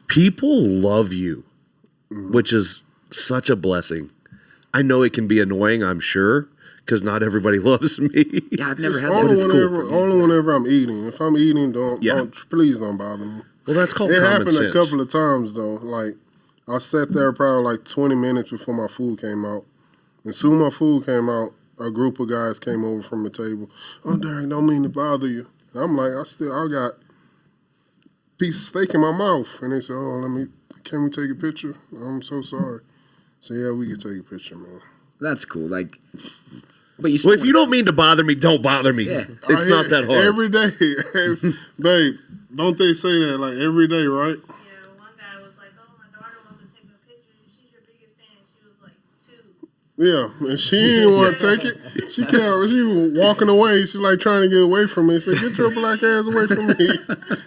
people love you, which is such a blessing. I know it can be annoying, I'm sure, because not everybody loves me. Yeah, I've never had that. that. It's cool. Only whenever I'm eating. If I'm eating, please don't bother me. Well, that's called common common sense. It sense. happened a couple of times, though. Like, I sat there probably like 20 minutes before my food came out. And soon my food came out, a group of guys came over from the table. "Oh, Derrick, don't mean to bother you." And I'm like, I got a piece of steak in my mouth. And they said, "Oh, can we take a picture?" I'm so sorry. So, yeah, we can take a picture, man. That's cool. Like, but you. Well, if you don't mean to bother me, don't bother me. Yeah. It's not that hard. Every day. Babe, don't they say that like every day, right? Yeah, one guy was like, "Oh, my daughter wants to take a picture. She's your biggest fan." She was like 2. Yeah, and she didn't want to take it. She was walking away. She's like trying to get away from me. She said, "Get your black ass away from me."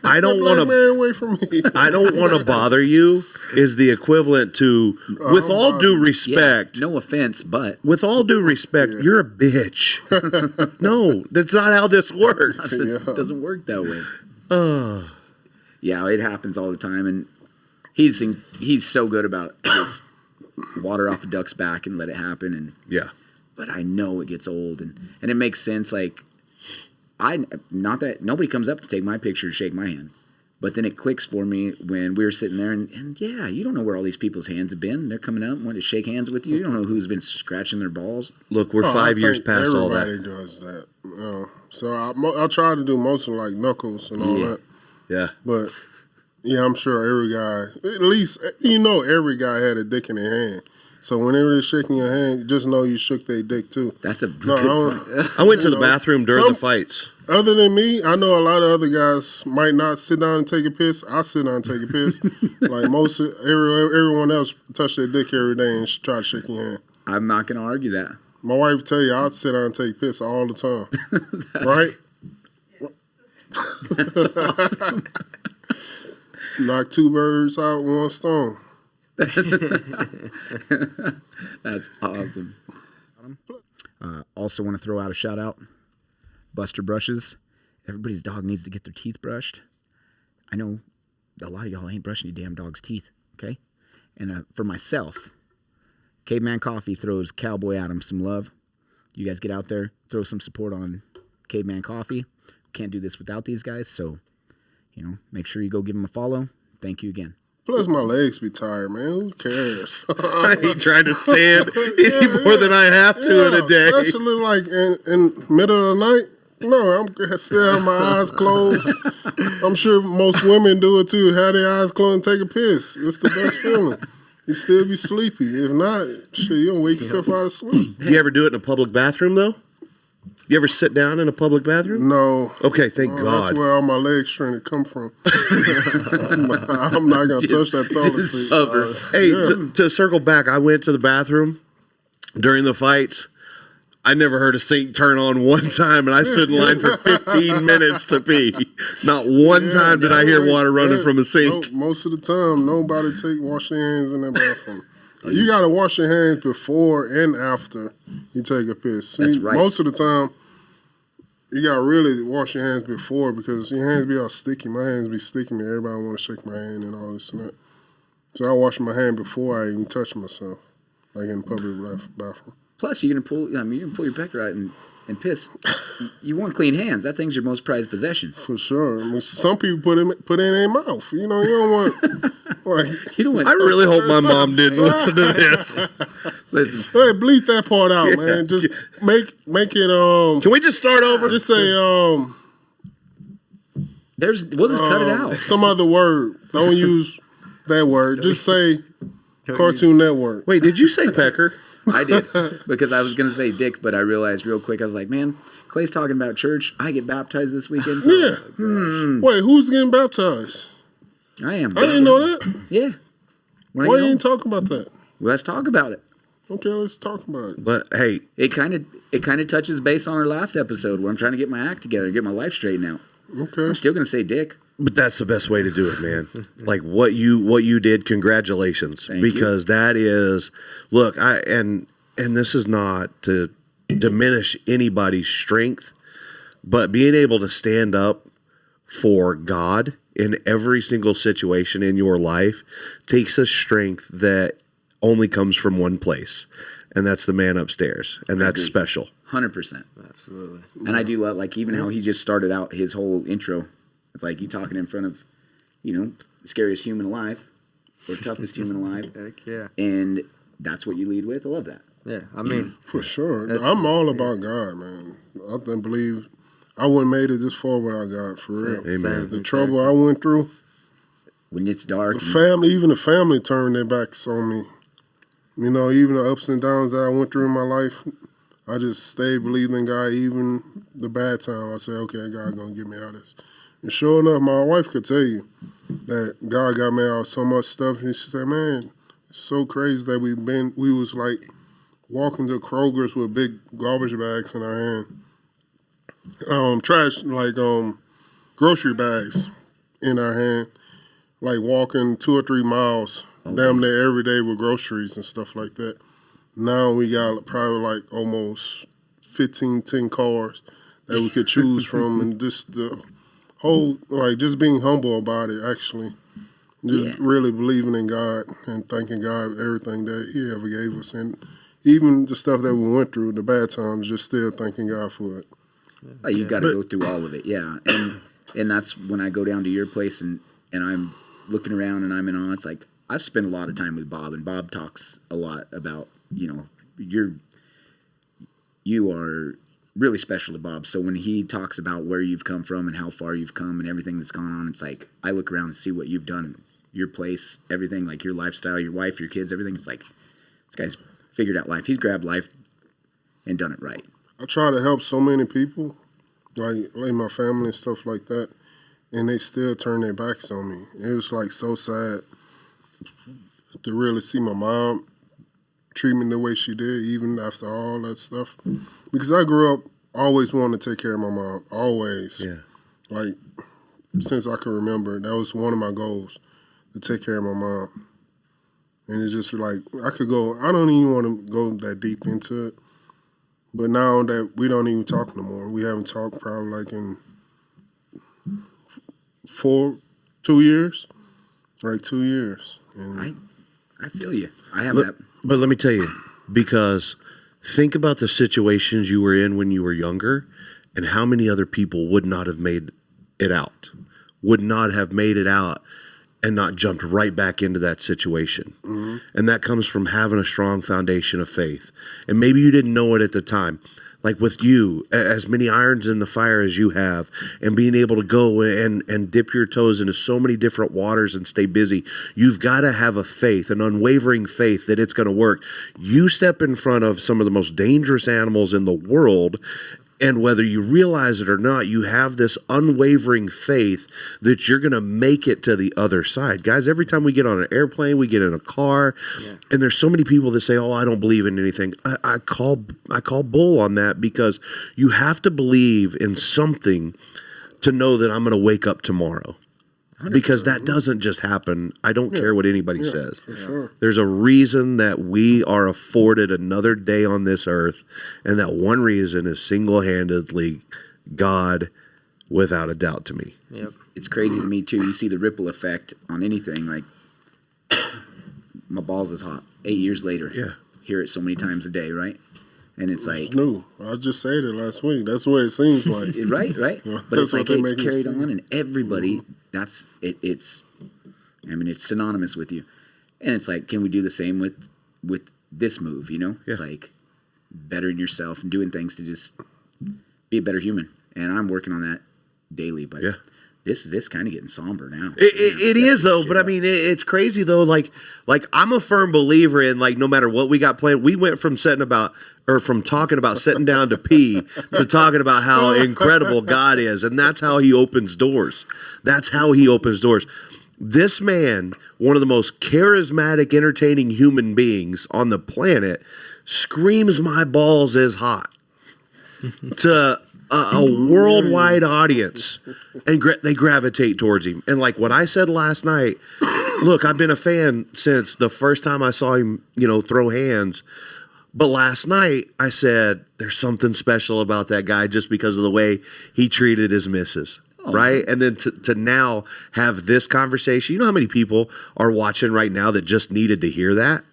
I don't want to man away from me. I don't want to bother you is the equivalent to, with all due respect. No offense, but With all due respect, you're a bitch. No, that's not how this works. it doesn't work that way. Yeah, it happens all the time, and he's so good about just water off a duck's back and let it happen. And Yeah. but I know it gets old, and it makes sense. Like not that nobody comes up to take my picture, shake my hand. But then it clicks for me when we were sitting there, and yeah, you don't know where all these people's hands have been. They're coming up and wanting to shake hands with you. You don't know who's been scratching their balls. Look, we're 5 years think past all that. Everybody does that. So I try to do most of like knuckles and all that. Yeah. But yeah, I'm sure every guy, at least every guy had a dick in their hand. So whenever they're shaking your hand, just know you shook their dick too. That's a good point. I went to the bathroom during the fights. Other than me, I know a lot of other guys might not sit down and take a piss. I sit down and take a piss. Like everyone else touch their dick every day and try to shake your hand. I'm not going to argue that. My wife tell you I'd sit down and take piss all the time. Right? That's awesome. Knock 2 birds out with 1 stone. That's awesome. Also want to throw out a shout out. Buster Brushes. Everybody's dog needs to get their teeth brushed. I know a lot of y'all ain't brushing your damn dog's teeth, okay? And for myself, Caveman Coffee throws Cowboy Adam some love. You guys get out there, throw some support on Caveman Coffee. Can't do this without these guys, so, make sure you go give them a follow. Thank you again. Plus, my legs be tired, man. Who cares? I ain't trying to stand any more than I have to in a day. Especially like in middle of the night. No, I'm still have my eyes closed. I'm sure most women do it too. Have their eyes closed and take a piss. It's the best feeling. You still be sleepy. If not, shit, you don't wake yourself out of sleep. Do you ever do it in a public bathroom though? You ever sit down in a public bathroom? No. Okay, thank God. That's where all my leg strength come from. I'm not gonna touch that toilet seat. Hey, to circle back, I went to the bathroom during the fights. I never heard a sink turn on one time, and I stood in line for 15 minutes to pee. Not one time did I hear water running from a sink. No, most of the time, nobody wash their hands in the bathroom. You got to wash your hands before and after you take a piss. See, that's right. Most of the time, you got to really wash your hands before because your hands be all sticky. My hands be sticky. Everybody want to shake my hand and all this and that. So I wash my hand before I even touch myself, like in public bathroom. Plus, you're gonna pull your pecker out and piss. You want clean hands. That thing's your most prized possession. For sure. I mean, some people put it in their mouth. You don't want. I really hope my mom didn't listen to this. Listen. Hey, bleep that part out, man. Just make it. Can we just start over? Just say we'll just cut it out. Some other word. Don't use that word. Just say Cartoon Network. Wait, did you say pecker? I did, because I was going to say dick, but I realized real quick, I was like, man, Clay's talking about church. I get baptized this weekend. Yeah. Wait, who's getting baptized? I am. I didn't know that. Yeah. Why you ain't talking about that? Well, let's talk about it. Okay, let's talk about it. But hey, it kind of touches base on our last episode where I'm trying to get my act together, get my life straightened out. Okay. I'm still going to say dick. But that's the best way to do it, man. Like what you did, congratulations. Because that is, look, and this is not to diminish anybody's strength, but being able to stand up for God in every single situation in your life takes a strength that only comes from one place, and that's the man upstairs, and that's special. 100%. Absolutely. And I do love, like, even how he just started out his whole intro. It's like you talking in front of, the scariest human alive or toughest human alive. Heck yeah. And that's what you lead with. I love that. Yeah, I mean. For sure. I'm all about God, man. I believe I wouldn't made it this far without God, for real. Amen. The trouble I went through. When it's dark. Even the family turned their backs on me. Even the ups and downs that I went through in my life, I just stayed believing in God. Even the bad time, I said, okay, God going to get me out of this. And sure enough, my wife could tell you that God got me out of so much stuff. And she said, man, it's so crazy that we was like walking to Kroger's with big garbage bags in our hand. Trash, like grocery bags in our hand. Like walking 2 or 3 miles damn near every day with groceries and stuff like that. Now we got probably like almost 10 cars that we could choose from. And just the whole, like, just being humble about it, actually. Just really believing in God and thanking God for everything that He ever gave us. And even the stuff that we went through, the bad times, just still thanking God for it. You got to go through all of it, yeah. And that's when I go down to your place and I'm looking around and I'm in awe. It's like, I've spent a lot of time with Bob, and Bob talks a lot about, you are really special to Bob. So when he talks about where you've come from and how far you've come and everything that's gone on, it's like I look around and see what you've done, your place, everything, like your lifestyle, your wife, your kids, everything. It's like, this guy's figured out life. He's grabbed life and done it right. I try to help so many people, like my family and stuff like that, and they still turn their backs on me. It was like so sad to really see my mom treat me the way she did, even after all that stuff. Because I grew up always wanting to take care of my mom, always. Yeah. Like, since I can remember, that was one of my goals, to take care of my mom. And it's just like, I don't even want to go that deep into it. But now that we don't even talk no more, we haven't talked probably like in 2 years. Like 2 years. And I feel you. I have that. But let me tell you, because think about the situations you were in when you were younger and how many other people would not have made it out, and not jumped right back into that situation. Mm-hmm. And that comes from having a strong foundation of faith. And maybe you didn't know it at the time. Like with you, as many irons in the fire as you have, and being able to go and dip your toes into so many different waters and stay busy, you've got to have a faith, an unwavering faith that it's going to work. You step in front of some of the most dangerous animals in the world, and whether you realize it or not, you have this unwavering faith that you're going to make it to the other side. Guys, every time we get on an airplane, we get in a car, and there's so many people that say, oh, I don't believe in anything. I call bull on that, because you have to believe in something to know that I'm going to wake up tomorrow. Because that doesn't just happen. I don't care what anybody says. For sure. There's a reason that we are afforded another day on this earth, and that one reason is single-handedly God, without a doubt to me. Yep. It's crazy to me, too. You see the ripple effect on anything. Like, my balls is hot. 8 years later. Yeah. Hear it so many times a day, right? And it's like... No, I just said it last week. That's what it seems like. Right. But it's like it's carried on, and everybody... That's it. It's synonymous with you, and it's like, can we do the same with this move? You know, it's like bettering yourself and doing things to just be a better human. And I'm working on that daily. But this kind of getting somber now. It is though, but I mean, it's crazy though. Like I'm a firm believer in, like, no matter what we got planned, we went from talking about sitting down to pee to talking about how incredible God is, and that's how He opens doors. This man, one of the most charismatic, entertaining human beings on the planet, screams my balls is hot to a worldwide audience, and they gravitate towards him. And like what I said last night, look, I've been a fan since the first time I saw him, throw hands. But last night I said, there's something special about that guy just because of the way he treated his missus. Right? And then to now have this conversation, you know how many people are watching right now that just needed to hear that?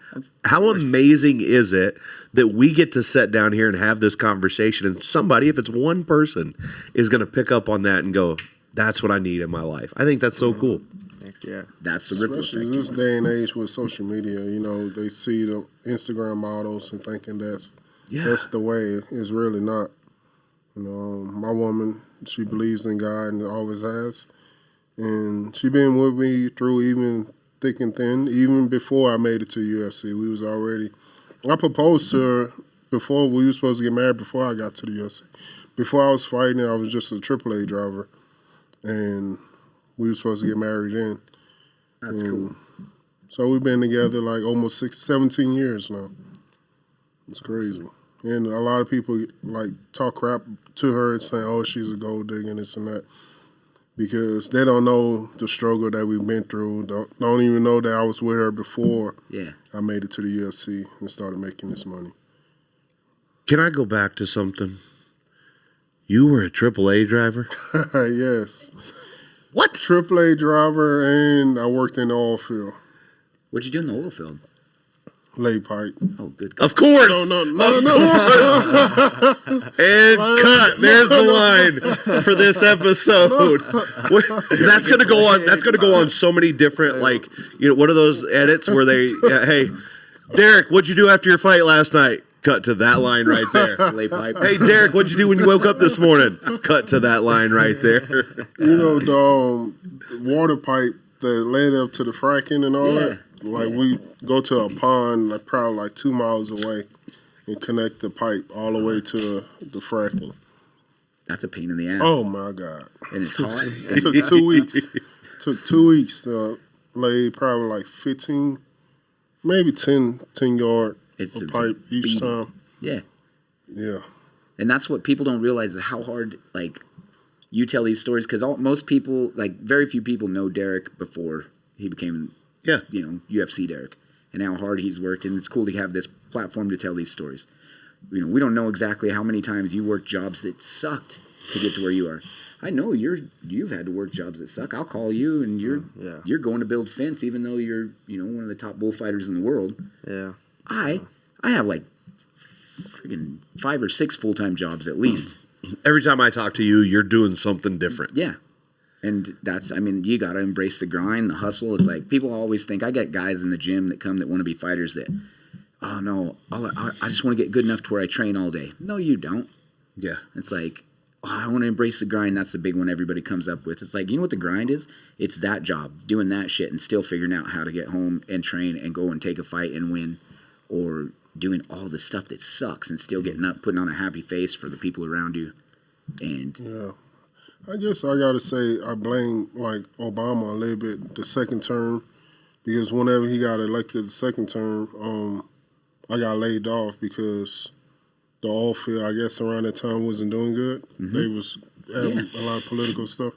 How amazing is it that we get to sit down here and have this conversation, and somebody, if it's one person, is going to pick up on that and go, that's what I need in my life. I think that's so cool. Yeah, that's the ripple effect. Especially in this day and age with social media, they see the Instagram models and thinking that's the way. It's really not. My woman, she believes in God and always has, and she been with me through even thick and thin. Even before I made it to UFC, we was already. I proposed to her before we were supposed to get married. Before I got to the UFC, before I was fighting, I was just a AAA driver, and we were supposed to get married then. That's cool. So we've been together like almost 17 years now. It's crazy. And a lot of people like talk crap to her and say, oh, she's a gold digger and this and that. Because they don't know the struggle that we've been through. Don't even know that I was with her before I made it to the UFC and started making this money. Can I go back to something? You were a AAA driver? Yes. What? AAA driver, and I worked in the oil field. What'd you do in the oil field? Lay pipe. Oh, good. Of course. No. And cut. There's the line for this episode. That's gonna go on. That's gonna go on so many different, like, what are those edits where they? Hey, Derrick, what'd you do after your fight last night? Cut to that line right there. Lay pipe. Hey, Derrick, what'd you do when you woke up this morning? Cut to that line right there. The water pipe that led up to the fracking and all that. Like, we go to a pond, like probably like 2 miles away, and connect the pipe all the way to the fracking. That's a pain in the ass. Oh my God! And it's hot. It took 2 weeks. Took 2 weeks to lay probably like 15, maybe 10 yard of pipe each time. Yeah. Yeah. And that's what people don't realize is how hard, like, you tell these stories because most people, like very few people, know Derrick before he became, UFC Derrick, and how hard he's worked, and it's cool to have this platform to tell these stories. We don't know exactly how many times you worked jobs that sucked to get to where you are. I know you've had to work jobs that suck. I'll call you, and you're going to build fence, even though you're one of the top bullfighters in the world. Yeah, I have like freaking 5 or 6 full-time jobs at least. Every time I talk to you, you're doing something different. Yeah, and you got to embrace the grind, the hustle. It's like people always think I get guys in the gym that come that want to be fighters that. Oh no! I just want to get good enough to where I train all day. No, you don't. Yeah. It's like, I want to embrace the grind. That's the big one everybody comes up with. It's like, you know what the grind is? It's that job, doing that shit and still figuring out how to get home and train and go and take a fight and win, or doing all the stuff that sucks and still getting up, putting on a happy face for the people around you. And I guess I got to say I blame like Obama a little bit the second term, because whenever he got elected the second term, I got laid off because the oil field, I guess, around that time wasn't doing good. Mm-hmm. They was having a lot of political stuff.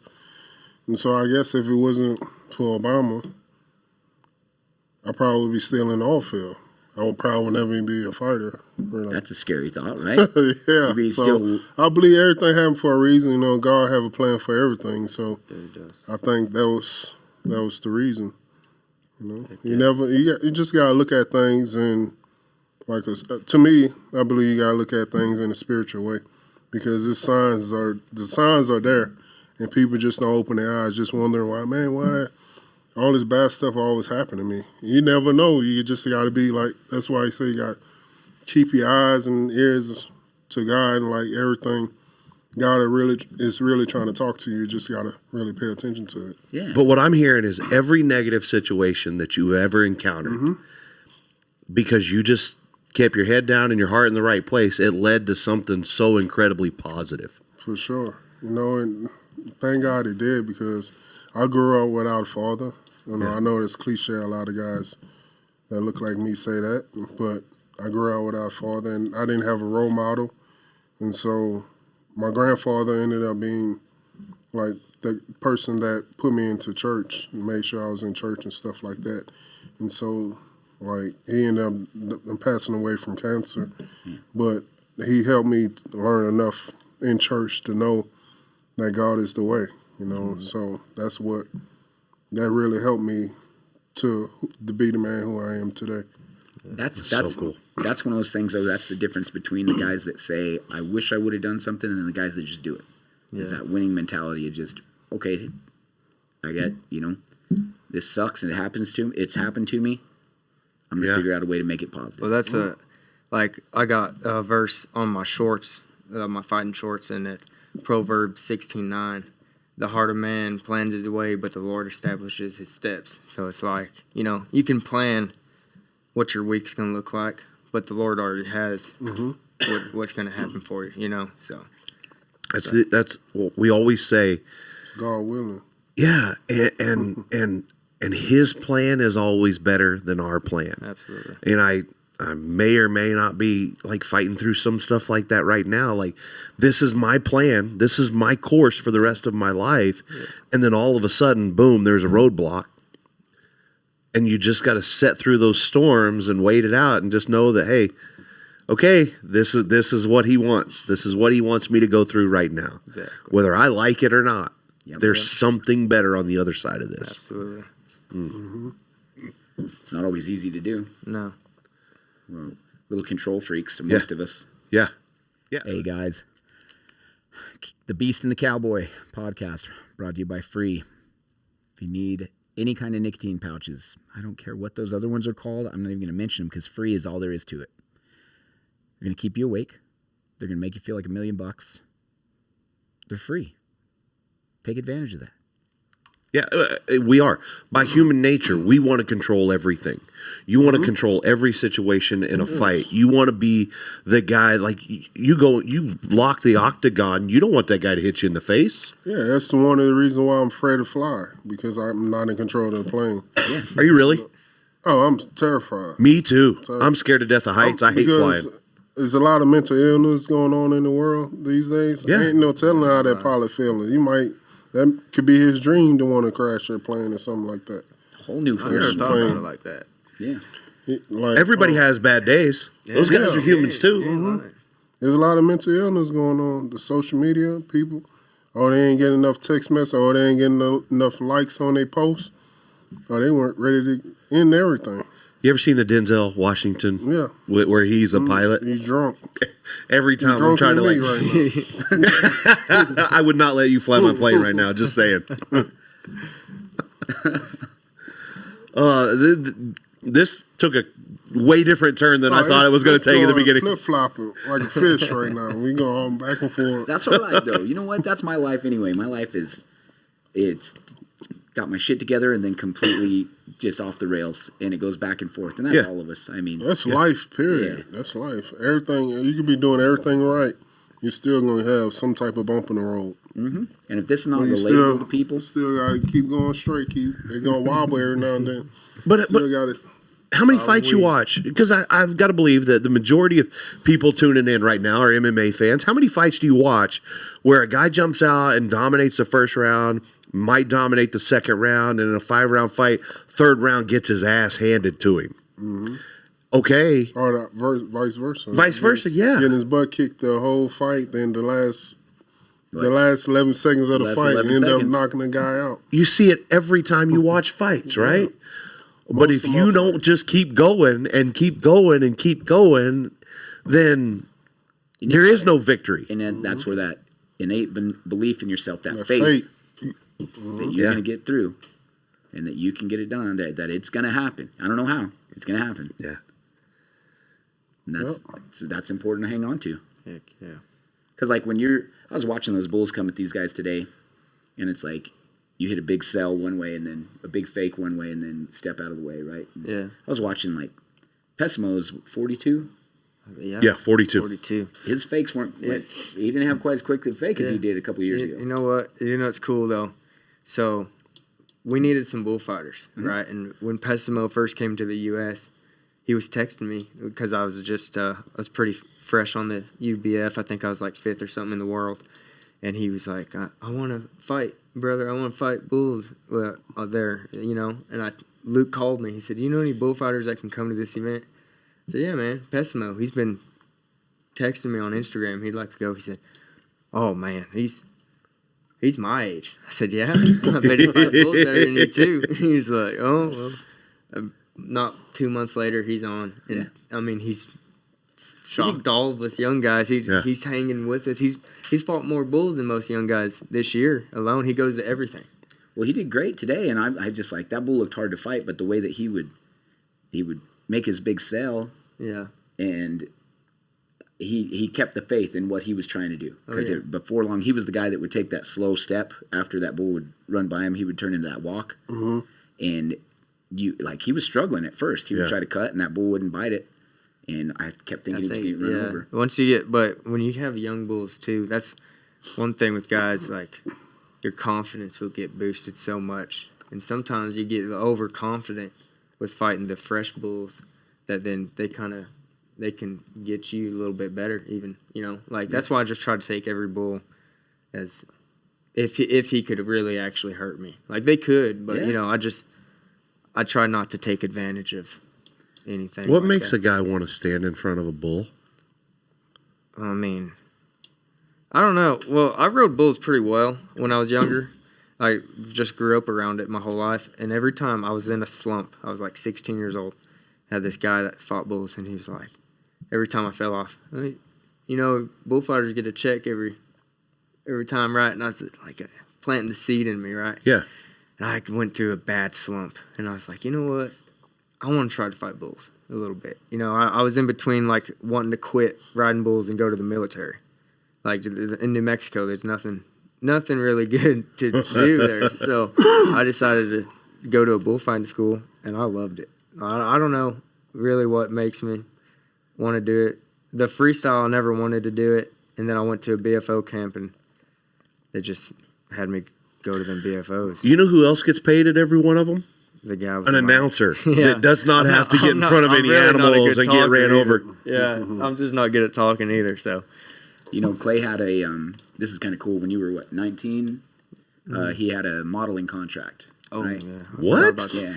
And so I guess if it wasn't for Obama, I probably would be still in the oil field. I would probably never even be a fighter. That's a scary thought, right? So I believe everything happened for a reason. God have a plan for everything. So I think that was the reason. You just gotta look at things and to me, I believe you gotta look at things in a spiritual way, because the signs are there, and people just don't open their eyes, just wondering why all this bad stuff always happen to me. You never know. You just gotta be like. That's why I say you gotta keep your eyes and ears to God, and like everything. God is really trying to talk to you. You just gotta really pay attention to it. Yeah. But what I'm hearing is every negative situation that you ever encountered, because you just kept your head down and your heart in the right place, it led to something so incredibly positive. For sure. And thank God it did, because I grew up without a father. I know it's cliche, a lot of guys that look like me say that, but I grew up without a father, and I didn't have a role model. And so my grandfather ended up being like the person that put me into church and made sure I was in church and stuff like that. And so he ended up passing away from cancer, but he helped me learn enough in church to know that God is the way, So that really helped me to be the man who I am today. That's so cool. That's one of those things, though. That's the difference between the guys that say, I wish I would have done something, and the guys that just do it. Is that winning mentality of just, okay, I get, this sucks and it's happened to me. I'm going to figure out a way to make it positive. Well, that's I got a verse on my shorts, my fighting shorts, and it Proverbs 16:9. The heart of man plans his way, but the Lord establishes his steps. So it's like, you can plan what your week's going to look like, but the Lord already has what's going to happen for you, so. That's what we always say. God willing. Yeah, and his plan is always better than our plan. Absolutely. And I may or may not be like fighting through some stuff like that right now. Like, this is my plan. This is my course for the rest of my life. Yeah. And then all of a sudden, boom, there's a roadblock. And you just got to set through those storms and wait it out and just know that, hey, okay, this is what he wants. This is what he wants me to go through right now. Exactly. Whether I like it or not, there's something better on the other side of this. Absolutely. It's not always easy to do. No. We're little control freaks, most of us. Yeah. Hey, guys. The Beast and the Cowboy podcast brought to you by Free. If you need any kind of nicotine pouches, I don't care what those other ones are called. I'm not even going to mention them, because Free is all there is to it. They're going to keep you awake. They're going to make you feel like $1 million. They're free. Take advantage of that. Yeah, we are. By human nature, we want to control everything. You want to control every situation in a fight. You want to be the guy, like, you lock the octagon. You don't want that guy to hit you in the face. Yeah, that's one of the reasons why I'm afraid to fly, because I'm not in control of the plane. Yeah. Are you really? Oh, I'm terrified. Me too. I'm scared to death of heights. I hate flying. there's a lot of mental illness going on in the world these days. Yeah. Ain't no telling how that pilot feeling. That could be his dream to want to crash their plane or something like that. Whole new I never fish. thought about it like that. Yeah. Everybody has bad days. Those guys are humans too. Mm-hmm. There's a lot of mental illness going on. The social media people, they ain't getting enough text messages, or they ain't getting enough likes on their posts, or they weren't ready to end everything. You ever seen the Denzel Washington? Yeah. Where he's a pilot? He's drunk. Every time I'm trying to right I would not let you fly my plane right now. Just saying. This took a way different turn than I thought it was going to take in the beginning. Flip flopping like a fish right now. We go on back and forth. That's our life, though. You know what? That's my life anyway. My life it's got my shit together and then completely just off the rails, and it goes back and forth. And that's all of us. I mean, that's life. Period. Yeah. That's life. Everything you could be doing everything right, you're still going to have some type of bump in the road. Mm-hmm. And if this is not relatable to people, still got to keep going straight. They're going to wobble every now and then. But how many fights you watch? Because I've got to believe that the majority of people tuning in right now are MMA fans. How many fights do you watch where a guy jumps out and dominates the first round, might dominate the second round, and in a 5-round fight, third round gets his ass handed to him? Mm-hmm. Okay. Or vice versa. Vice versa, yeah. Getting his butt kicked the whole fight, then the last 11 seconds of the fight, end up knocking the guy out. You see it every time you watch fights, right? But if you don't just keep going and keep going and keep going, then there is no victory. And then that's where that innate belief in yourself, that faith that you're going to get through and that you can get it done, that it's going to happen. I don't know how. It's going to happen. Yeah. And that's important to hang on to. Heck yeah. Because like I was watching those bulls come at these guys today, and it's like, you hit a big sell one way and then a big fake one way and then step out of the way, right? And yeah. I was watching like Pessimo's 42. Yeah, 42. 42. His fakes weren't like, he didn't have quite as quick a fake as he did a couple of years ago. You know what? You know it's cool though. So we needed some bullfighters, right? And when Pessimo first came to the U.S., he was texting me because I was just I was pretty fresh on the UBF. I think I was like 5th or something in the world, and he was like, "I want to fight, brother. I want to fight bulls there, you know." And Luke called me. He said, "You know any bullfighters that can come to this event?" I said, "Yeah, man, Pessimo. He's been texting me on Instagram. He'd like to go." He said, "Oh man, he's my age." I said, "Yeah, I bet he fights bulls better than you too." He's like, "Oh well." Not 2 months later, he's on, and I mean, he's shocked all of us young guys. He's hanging with us. He's fought more bulls than most young guys this year alone. He goes to everything. Well, he did great today, and I just like that bull looked hard to fight, but the way that he would make his big sell, and he kept the faith in what he was trying to do, because before long he was the guy that would take that slow step after that bull would run by him. He would turn into that walk, and he was struggling at first. He would try to cut, and that bull wouldn't bite it. And I kept thinking he was getting run over. Once you but when you have young bulls too, that's one thing with guys, like your confidence will get boosted so much. And sometimes you get overconfident with fighting the fresh bulls that then they can get you a little bit better even, you know. Like that's why I just try to take every bull as if he could really actually hurt me. Like they could, but you know, I try not to take advantage of anything. What makes a guy want to stand in front of a bull? I mean, I don't know. Well, I rode bulls pretty well when I was younger. I just grew up around it my whole life. And every time I was in a slump, I was like 16 years old, I had this guy that fought bulls, and he was like, every time I fell off, you know, bullfighters get a check every time, right? And I was like planting the seed in me, right? Yeah. And I went through a bad slump, and I was like, you know what? I want to try to fight bulls a little bit. You know, I was in between, like, wanting to quit riding bulls and go to the military. Like, in New Mexico, there's nothing really good to do there. So I decided to go to a bullfighting school, and I loved it. I don't know really what makes me want to do it. The freestyle, I never wanted to do it, and then I went to a BFO camp, and they just had me go to them BFOs. You know who else gets paid at every one of them? the guy was An announcer Yeah. that does not have to get in front of any really not a animals good and get ran talker over. either. Yeah, I'm just not good at talking either. So You know, Clay had a. This is kind of cool. When you were what 19, he had a modeling contract. oh right? yeah, I forgot What? about that. Yeah.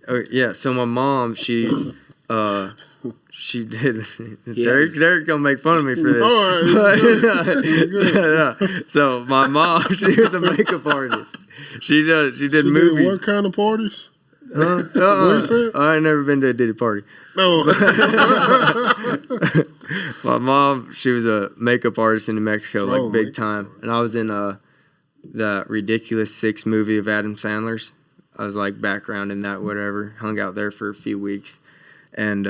Oh, yeah. So my mom, she did. Derrick gonna make fun of me for this. All right. Yeah. So my mom, she was a makeup artist. She did She movies. did what kind of parties? Huh? What you said? I ain't never been to a Diddy party. No. My mom, she was a makeup artist in New Mexico, like Oh, big makeup. time. And I was in the Ridiculous 6 movie of Adam Sandler's. I was like background in that, whatever. Hung out there for a few weeks. And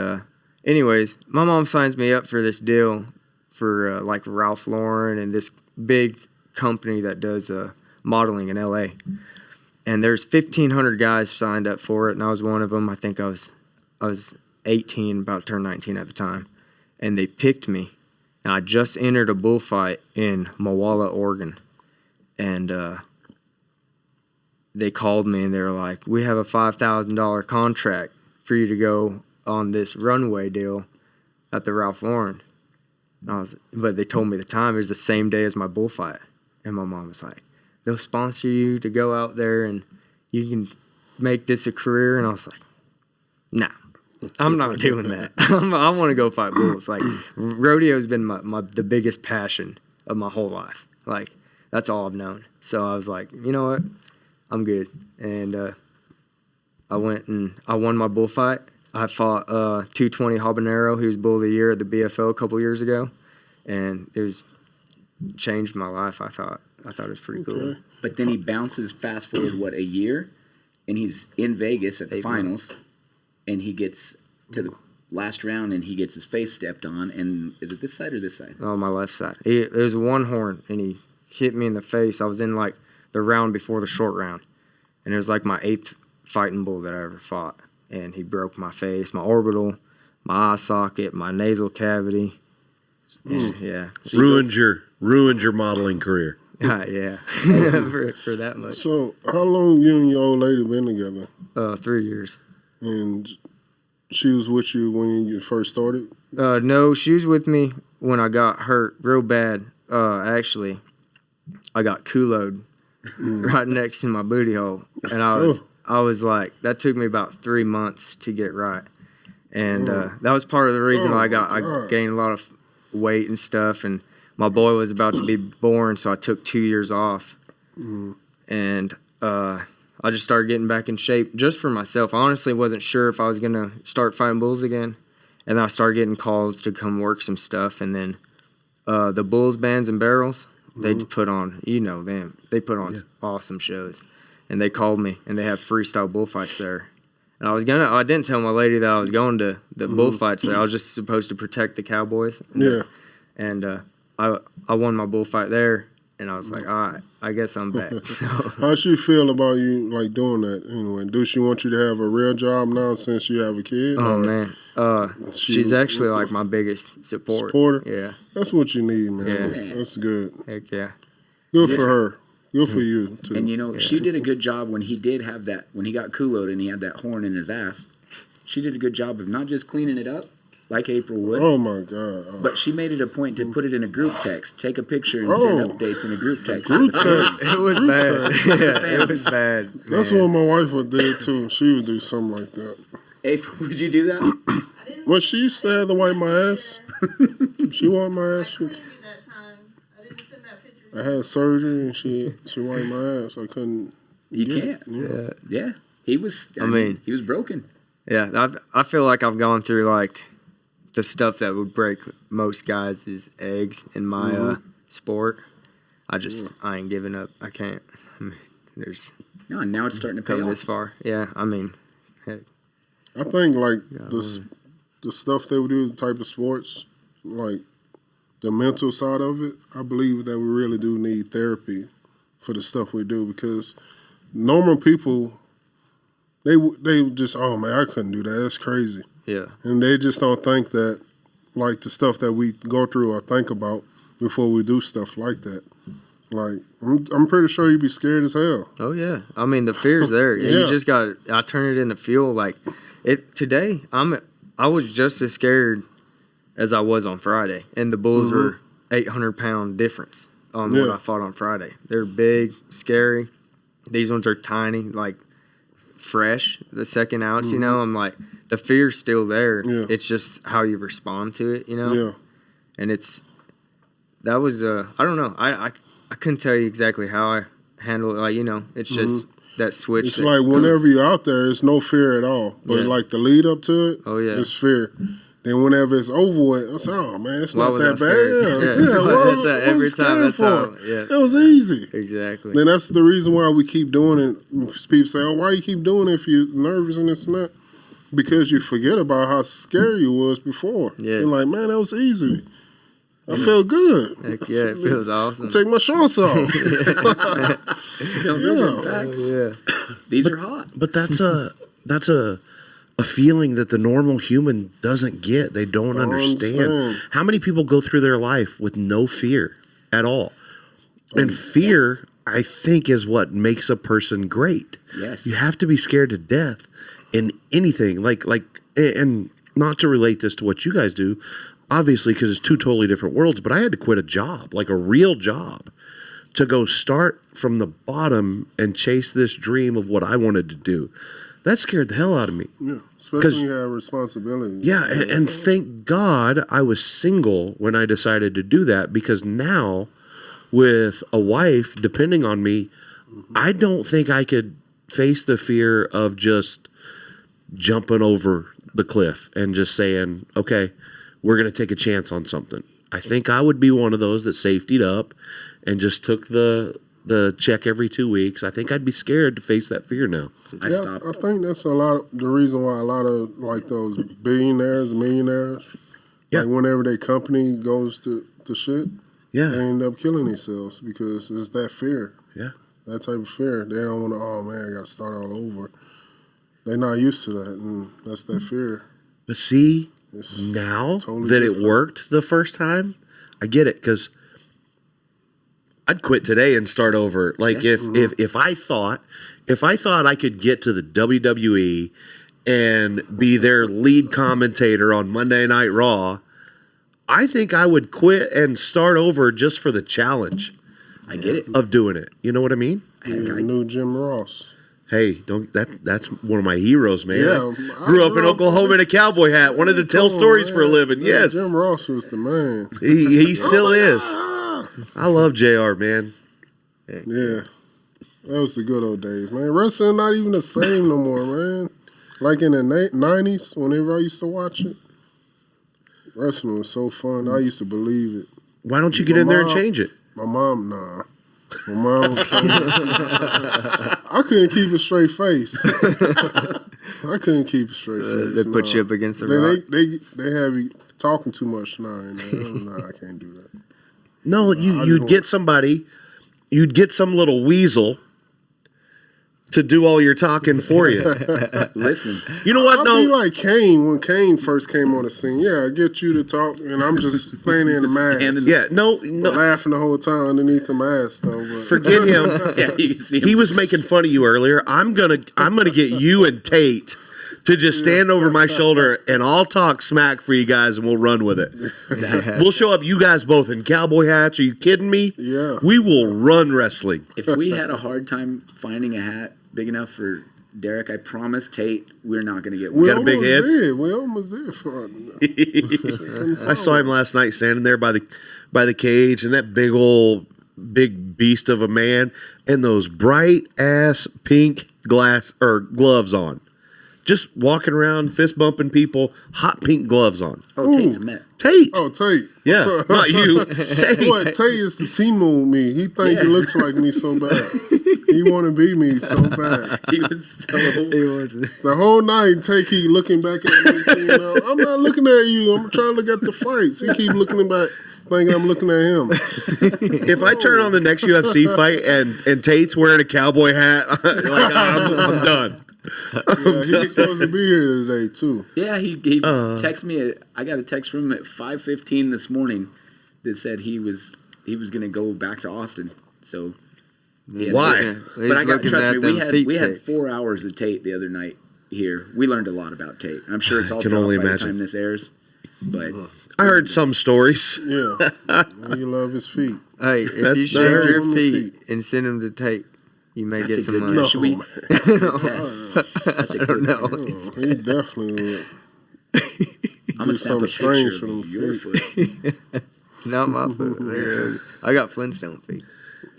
anyways, my mom signs me up for this deal for like Ralph Lauren and this big company that does modeling in LA. And there's 1,500 guys signed up for it, and I was one of them. I think I was 18, about to turn 19 at the time. And they picked me. And I just entered a bullfight in Moala, Oregon. And they called me and they were like, we have a $5,000 contract for you to go on this runway deal at the Ralph Lauren. But they told me the time. It was the same day as my bullfight. And my mom was like, they'll sponsor you to go out there and you can make this a career. And I was like, nah. I'm not doing that. I want to go fight bulls. Like, rodeo's been the biggest passion of my whole life. Like, that's all I've known. So I was like, you know what? I'm good. And I went and I won my bullfight. I fought 220 Habanero. He was Bull of the Year at the BFO a couple years ago. And it was changed my life, I thought. I thought it was pretty cool. But then he bounces fast forward, what, a year? And he's in Vegas at the 8 finals. months. And he gets to the last round and he gets his face stepped on. And is it this side or this side? On my left side. It was one horn, and he hit me in the face. I was in, like, the round before the short round. And it was, like, my 8th fighting bull that I ever fought. And he broke my face, my orbital, my eye socket, my nasal cavity. Yeah. So ruined your modeling career. Yeah. for that much. So, how long you and your old lady been together? 3 years. And she was with you when you first started? No, she was with me when I got hurt real bad. Actually, I got culoed right next to my booty hole, and I was like, that took me about 3 months to get right, and that was part of the reason I gained a lot of weight and stuff, and my boy was about to be born, so I took 2 years off, and I just started getting back in shape just for myself. I honestly wasn't sure if I was going to start fighting bulls again. And then I started getting calls to come work some stuff. And then the Bulls, Bands, and Barrels, they put on, you know them, they put on awesome shows. And they called me, and they have freestyle bullfights there. And I didn't tell my lady that I was going to the bullfights there. I was just supposed to protect the Cowboys. Yeah. And I won my bullfight there. And I was like, all right, I guess I'm back. So, how she feel about you like doing that anyway? Do she want you to have a real job now since you have a kid? oh man, she's actually like my biggest supporter. Yeah, That's what you need, man. Yeah. That's good. heck yeah. Good for her. Good for you too. And you know, she did a good job when he did have that, when he got culoed and he had that horn in his ass. She did a good job of not just cleaning it up like April would. Oh my God! But she made it a point to put it in a group text, take a picture and send updates in a group text. Group text. It was bad. Yeah, it was bad. That's what my wife would do too. She would do something like that. April, would you do that? Well, she used to have to wipe my ass. She wiped my ass. I couldn't do that time. I didn't send that picture. I had surgery and she wiped my ass. I couldn't. You get can't. it. Yeah. He was, I mean, mean, he was broken. Yeah, I feel like I've gone through like the stuff that would break most guys' eggs in my sport. I ain't giving up. I can't. I mean, there's No, and now it's starting to pay come off. this far. Yeah, I mean, heck. I think like the stuff they would do, the type of sports, like the mental side of it. I believe that we really do need therapy for the stuff we do because normal people, they just, oh man, I couldn't do that. That's crazy. Yeah. And they just don't think that, like the stuff that we go through or think about before we do stuff like that. Like, I'm pretty sure you'd be scared as hell. Oh yeah, I mean the fear's there. Yeah. You just got. I turn it into fuel. Like it today. I was just as scared as I was on Friday, and the bulls were 800-pound difference on what I fought on Friday. They're big, scary. These ones are tiny, like fresh. The second ounce, you know, I'm like the fear's still there. Yeah. It's just how you respond to it, you know. Yeah. And that was I don't know. I couldn't tell you exactly how I handle it. Like, you know, it's just that switch. It's like whenever you're out there, it's no fear at all. But like the lead up to it, it's fear. Then whenever it's over with, I say, oh man, it's not that bad. Yeah. Every time that's how. Yeah. It was easy. Exactly. Then that's the reason why we keep doing it. People say, oh, why you keep doing it if you're nervous and this and that? Because you forget about how scary you was before. Yeah. You're like, man, that was easy. I felt good. Heck yeah, it feels awesome. Take my shorts off. These are hot. But that's a feeling that the normal human doesn't get. They don't understand. How many people go through their life with no fear at all? And fear, I think, is what makes a person great. Yes. You have to be scared to death in anything. And not to relate this to what you guys do, obviously, because it's two totally different worlds, but I had to quit a job, like a real job, to go start from the bottom and chase this dream of what I wanted to do. That scared the hell out of me. Yeah, especially when you have responsibility. Yeah, and thank God I was single when I decided to do that, because now with a wife depending on me, I don't think I could face the fear of just jumping over the cliff and just saying, okay, we're going to take a chance on something. I think I would be one of those that safetied up and just took the check every 2 weeks. I think I'd be scared to face that fear now. I stopped. I think that's a lot of the reason why a lot of like those billionaires, millionaires, like whenever their company goes to shit, they end up killing themselves because it's that fear. Yeah. That type of fear. They don't want to, oh man, I got to start all over. They're not used to that, and that's that fear. But see, now totally that different. It worked the first time, I get it, because I'd quit today and start over. Like if I thought I could get to the WWE and be their lead commentator on Monday Night Raw, I think I would quit and start over just for the challenge. I get it. Of doing it. You know what I mean? I knew Jim Ross. Hey, that's one of my heroes, man. Yeah, I grew up in Oklahoma in a cowboy hat. Wanted to tell stories for a living. Yeah, yes. Jim Ross was the man. He still is. I love JR, man. Yeah. That was the good old days, man. Wrestling not even the same no more, man. Like in the 90s, whenever I used to watch it, wrestling was so fun. I used to believe it. Why don't you get in there and change it? My mom, nah. My mom was I couldn't keep a straight face. I couldn't keep a straight face. They put you up against the rock. They have you talking too much now. Nah, I can't do that. No, you'd get somebody, you'd get some little weasel to do all your talking for you. Listen. You know what? I'll be like Kane when Kane first came on the scene. Yeah, I get you to talk, and I'm just playing in the mask. Yeah, no. Laughing the whole time underneath the mask, though. But. Forget him. Yeah, you can see him. He was making fun of you earlier. I'm gonna get you and Tate to just stand over my shoulder, and I'll talk smack for you guys, and we'll run with it. We'll show up, you guys both in cowboy hats. Are you kidding me? Yeah. We will run wrestling. If we had a hard time finding a hat big enough for Derrick, I promise Tate we're not going to get one. We got a big head? We almost did for I saw him last night standing there by the cage, and that big beast of a man, and those bright ass pink gloves on. Just walking around, fist bumping people, hot pink gloves on. Oh, Tate's a man. Tate. Oh, Tate. Yeah, not you. Tate. What, Tate is the T-Move with me. He think he looks like me so bad. He want to be me so bad. He was so... The whole night, Tate keep looking back at me. Saying, I'm not looking at you. I'm trying to look at the fights. He keep looking back, thinking I'm looking at him. If I turn on the next UFC fight and Tate's wearing a cowboy hat, I'm done. Yeah, he's supposed to be here today too. Yeah, he texted me. I got a text from him at 5:15 this morning that said he was going to go back to Austin. So why? But I got trust me. We had 4 hours of Tate the other night here. We learned a lot about Tate. I'm sure it's all dropped by the time this airs. But I heard some stories. Yeah, you love his feet. Hey, if you shave your feet and send them to Tate, you may get some money. Should we? That's a good test. That's a good test. He definitely would. I'm gonna snap a picture of your foot. Not my foot. I got Flintstone feet.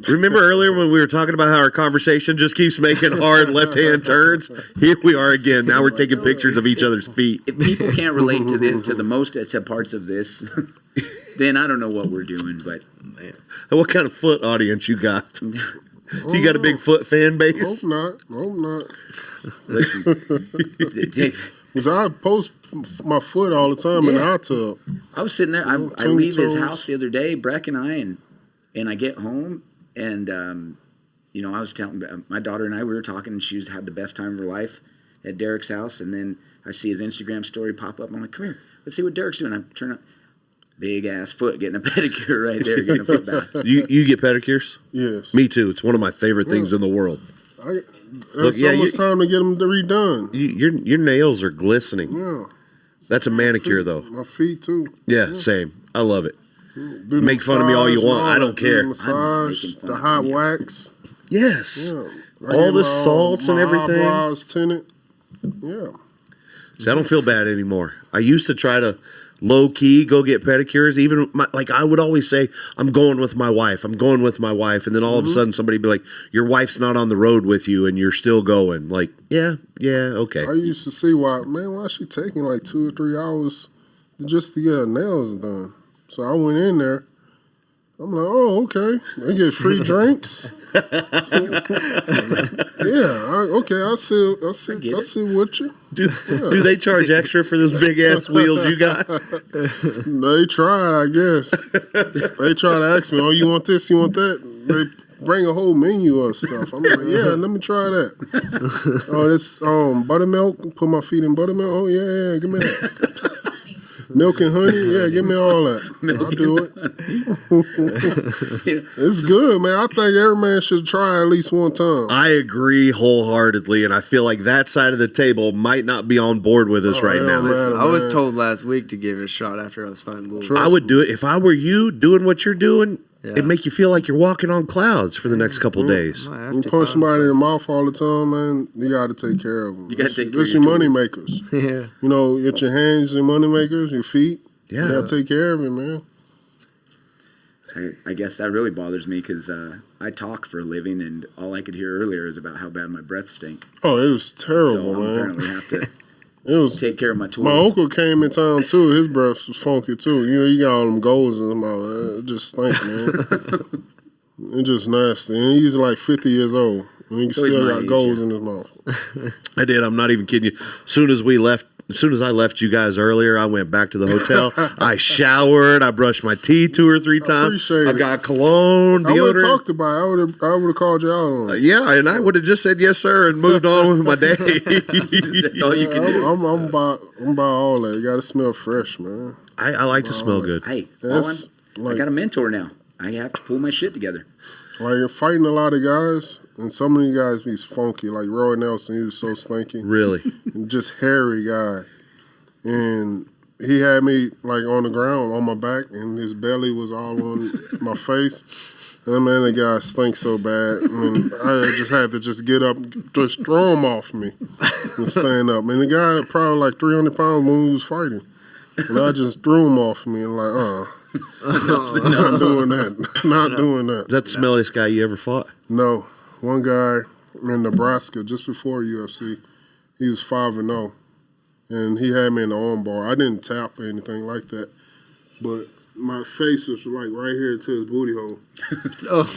Remember earlier when we were talking about how our conversation just keeps making hard left-hand turns? Here we are again. Now we're taking pictures of each other's feet. If people can't relate to this, to parts of this, then I don't know what we're doing. But man, what kind of foot audience you got? You got a big foot fan base? Hope not. Listen, because I post my foot all the time in the hot tub. I was sitting there. I leave his house the other day, Breck and I, and I get home. And, I was telling my daughter and I, we were talking, and she had the best time of her life at Derrick's house. And then I see his Instagram story pop up. I'm like, come here, let's see what Derrick's doing. I turn up, big ass foot, getting a pedicure right there, getting a foot bath. You get pedicures? Yes. Me too. It's one of my favorite things in the world. It's almost time to get them redone. Your nails are glistening. Yeah. That's a manicure, though. My feet, too. Yeah, same. I love it. Make fun of me all you want. I don't care. Massage, the hot wax. Yes. Yeah. All the salts and everything. Eyebrows tinted. Yeah. See, I don't feel bad anymore. I used to try to low key go get pedicures. Even I would always say, I'm going with my wife. And then all of a sudden somebody would be like, your wife's not on the road with you and you're still going. Like, yeah, okay. I used to see why is she taking like 2 or 3 hours just to get her nails done? So I went in there. I'm like, oh, okay. They get free drinks. I see what you. Do they charge extra for this big ass wheels you got? They tried, I guess. They try to ask me, oh, you want this, you want that? They bring a whole menu of stuff. I'm like, yeah, let me try that. Oh, this buttermilk. Put my feet in buttermilk. Oh yeah, give me that. Milk and honey, yeah, give me all that. I'll do it. It's good, man. I think every man should try at least one time. I agree wholeheartedly, and I feel like that side of the table might not be on board with us right now. Listen, I was told last week to give it a shot after I was fighting Bulls. I would do it. If I were you doing what you're doing, it'd make you feel like you're walking on clouds for the next couple of days. You punch somebody in the mouth all the time, man, you got to take care of them. You got to take care of your money makers. Yeah. Get your hands, your money makers, your feet. Yeah. You got to take care of it, man. I guess that really bothers me because I talk for a living, and all I could hear earlier is about how bad my breath stink. Oh, it was terrible, so man. I apparently have to take care of my tools. My uncle came in town, too. His breath was funky, too. He got all them goals in his mouth. It just stank, man. It's just nasty. And he's like 50 years old. And he still got goals in his mouth. I did. I'm not even kidding you. As soon as I left you guys earlier, I went back to the hotel. I showered. I brushed my teeth 2 or 3 times. I got cologne, deodorant. I would have talked about it. I would have called you out on it. Yeah, and I would have just said yes, sir, and moved on with my day. That's all you can do. I'm about all that. You got to smell fresh, man. I like to smell good. Hey, I got a mentor now. I have to pull my shit together. Like, you're fighting a lot of guys, and some of you guys be funky. Like Roy Nelson, he was so stinky. Really? And just hairy guy. And he had me, like, on the ground, on my back, and his belly was all on my face. And, man, the guy stinks so bad. And I just had to just get up, just throw him off me and stand up. And the guy probably like 300 pounds when we was fighting. And I just threw him off me and like, not doing that. Not doing that. Is that the smelliest guy you ever fought? No. One guy in Nebraska, just before UFC, he was 5-0. And he had me in the arm bar. I didn't tap or anything like that. But my face was like right here to his booty hole.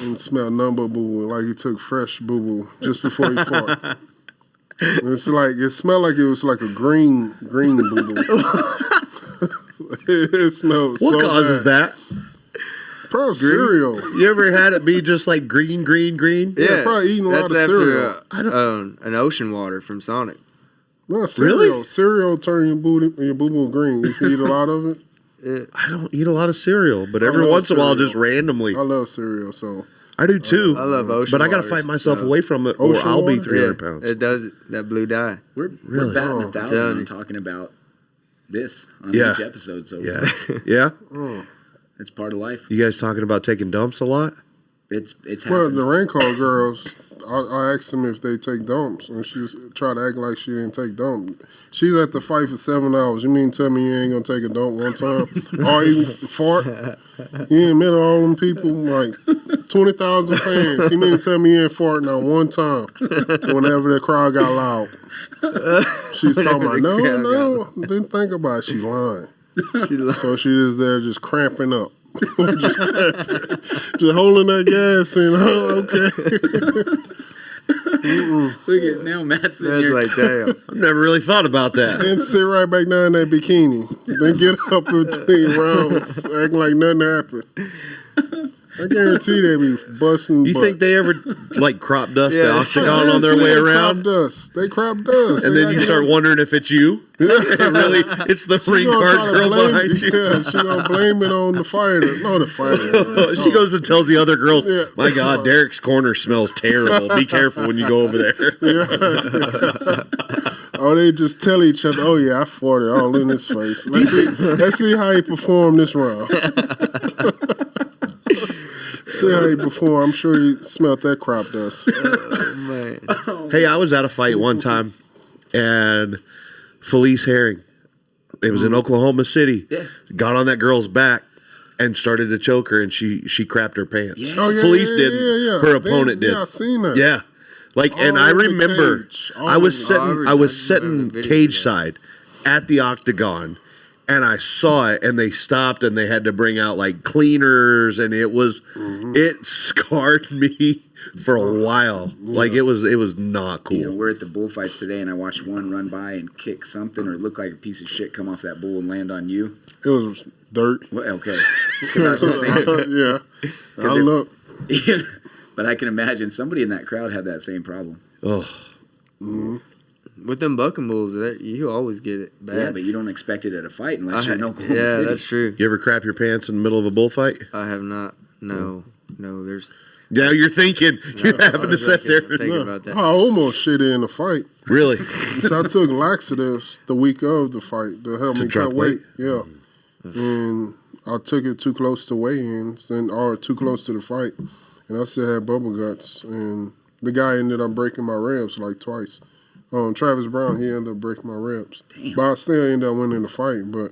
And smelled nothing but boo-boo. Like he took fresh boo-boo just before he fought. And it smelled like it was like a green boo-boo. It smells What so causes bad. that? Probably cereal. You ever had it be just like green? Yeah, probably eating a lot of cereal. An ocean water from Sonic. No, cereal. Really? Cereal turn your boo-boo green. If you eat a lot of it. I don't eat a lot of cereal, but every once in a while, just randomly. I love cereal, so I do too. I love ocean but I got to waters, fight myself so. away from it, or Ocean I'll be water? 300 pounds. It does that blue dye. We're Really? batting Oh, 1,000 done. on talking about this on Yeah. each episode. So Yeah, yeah. it's part of life. You guys talking about taking dumps a lot? It's Well, happened. the rain call girls, I asked them if they take dumps, and she tried to act like she didn't take dump. She's at the fight for 7 hours. You mean tell me you ain't gonna take a dump one time, or even fart? You in the middle of all them people, like 20,000 fans. You mean tell me you ain't fart not one time? Whenever the crowd got loud, she's talking about no, didn't think about it. She lying. So she is there just cramping up. just holding that gas in. Oh, okay. Look at now, Matt's in That's here. like damn. I've never really thought about that. And sit right back down in that bikini. Then get up in between rounds, acting like nothing happened. I guarantee they be busting. You think they ever like crop dust the Yeah. octagon on their way around? They crop dust. And then you start wondering if it's you. Really, it's the ring card girl behind you. Yeah, she gonna blame it on the fighter. No, the fighter. She goes and tells the other girls, Yeah. "My God, Derek's corner smells terrible. Be careful when you go over there." Oh, they just tell each other, "Oh yeah, I fought it all in his face. Let's see how he performed this round." See how he performed. I'm sure he smelled that crop dust. Man. Hey, I was at a fight one time, and Felice Herring, it was in Oklahoma City, got on that girl's back and started to choke her, and she crapped her pants. Oh, yeah, Felice yeah, didn't. yeah. Her opponent did. Yeah, I seen that. Yeah. Like, and All I over the remember cage. I was All sitting, over- I was I sitting remember the video cage of side at the octagon, and I saw it, and they stopped, and they had to bring out like cleaners, and it was, it scarred me for a while. Like it was not cool. You know, we're at the bullfights today, and I watched one run by and kick something or look like a piece of shit come off that bull and land on you. It was dirt. Well, okay. 'Cause I was just saying, Yeah. I if- look. but I can imagine somebody in that crowd had that same problem. Oh, With them bucking bulls, you always get it bad. Yeah, but you don't expect it at a fight unless you're in Oklahoma yeah, City. that's true. you ever crap your pants in the middle of a bullfight? I have not. No, there's. Now you're thinking, you're having to sit there. Thinking about that. I almost shit in the fight. Really? So I took laxatives the week of the fight to help me drop cut weight. Yeah. And I took it too close to weigh-ins or too close to the fight. And I still had bubble guts. And the guy ended up breaking my ribs like twice. Travis Brown, he ended up breaking my ribs. Damn. But I still ended up winning the fight. But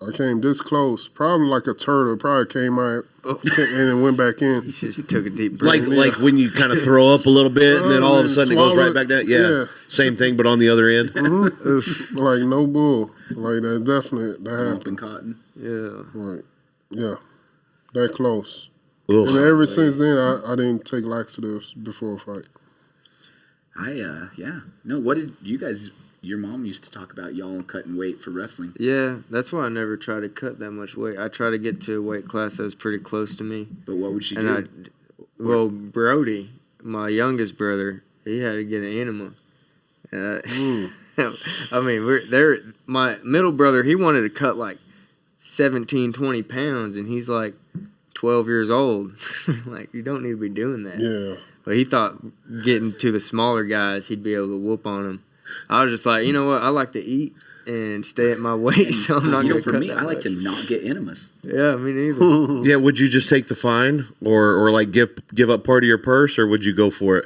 I came this close, probably like a turtle. Probably came out and then went back in. You just took a deep breath. Like when you kind of throw up a little bit and then all of a sudden it goes right back down. Yeah. Yeah. Same thing, but on the other end. Like no bull. Like that definitely that Open happened. cotton. Yeah. Right. Yeah. That close. Ugh. And ever since then, I didn't take laxatives before a fight. Yeah. No, what did you guys, your mom used to talk about y'all cutting weight for wrestling. Yeah, that's why I never try to cut that much weight. I try to get to a weight class that was pretty close to me. But what would she And do? well, Brody, my youngest brother, he had to get an enema. I mean, my middle brother, he wanted to cut like 17, 20 pounds, and he's like 12 years old. Like, you don't need to be doing that. Yeah. But he thought getting to the smaller guys, he'd be able to whoop on them. I was just like, you know what? I like to eat and stay at my weight, so I'm not You know, going to for cut me, that I like much. to not get enemas. Yeah, me neither. Yeah, would you just take the fine or like give up part of your purse, or would you go for it?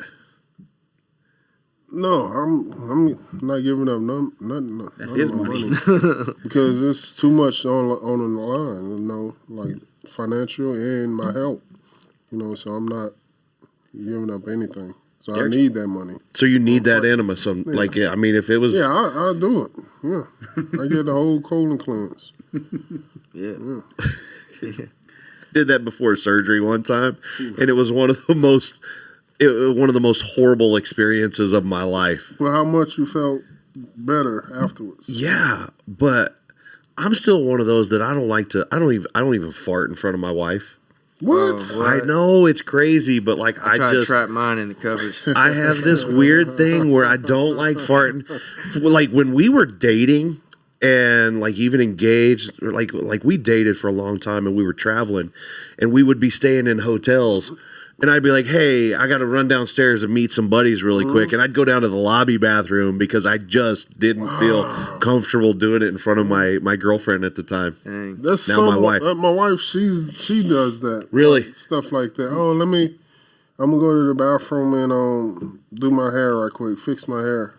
No, I'm not giving up nothing. That's none his of my money. because it's too much on the line. You know, like financial and my health. You know, so I'm not giving up anything. So Derek's- I need that money. So you need that enema. So like, yeah, I mean, if it was, Yeah, I'll do it. Yeah, I get the whole colon cleanse. Yeah. did that before surgery one time, and it was one of the most horrible experiences of my life. Well, how much you felt better afterwards? Yeah, but I'm still one of those that I don't even fart in front of my wife. What? Oh, I know it's crazy, but like I try to just trap mine in the covers. I have this weird thing where I don't like farting. Like when we were dating and like even engaged, or like we dated for a long time and we were traveling and we would be staying in hotels and I'd be like, hey, I got to run downstairs and meet some buddies really quick. And I'd go down to the lobby bathroom because I just didn't feel comfortable doing it in front of my girlfriend at the time. That's now my wife. My wife, she does that. Really? Like, stuff like that. Oh, I'm going to go to the bathroom and do my hair right quick, fix my hair.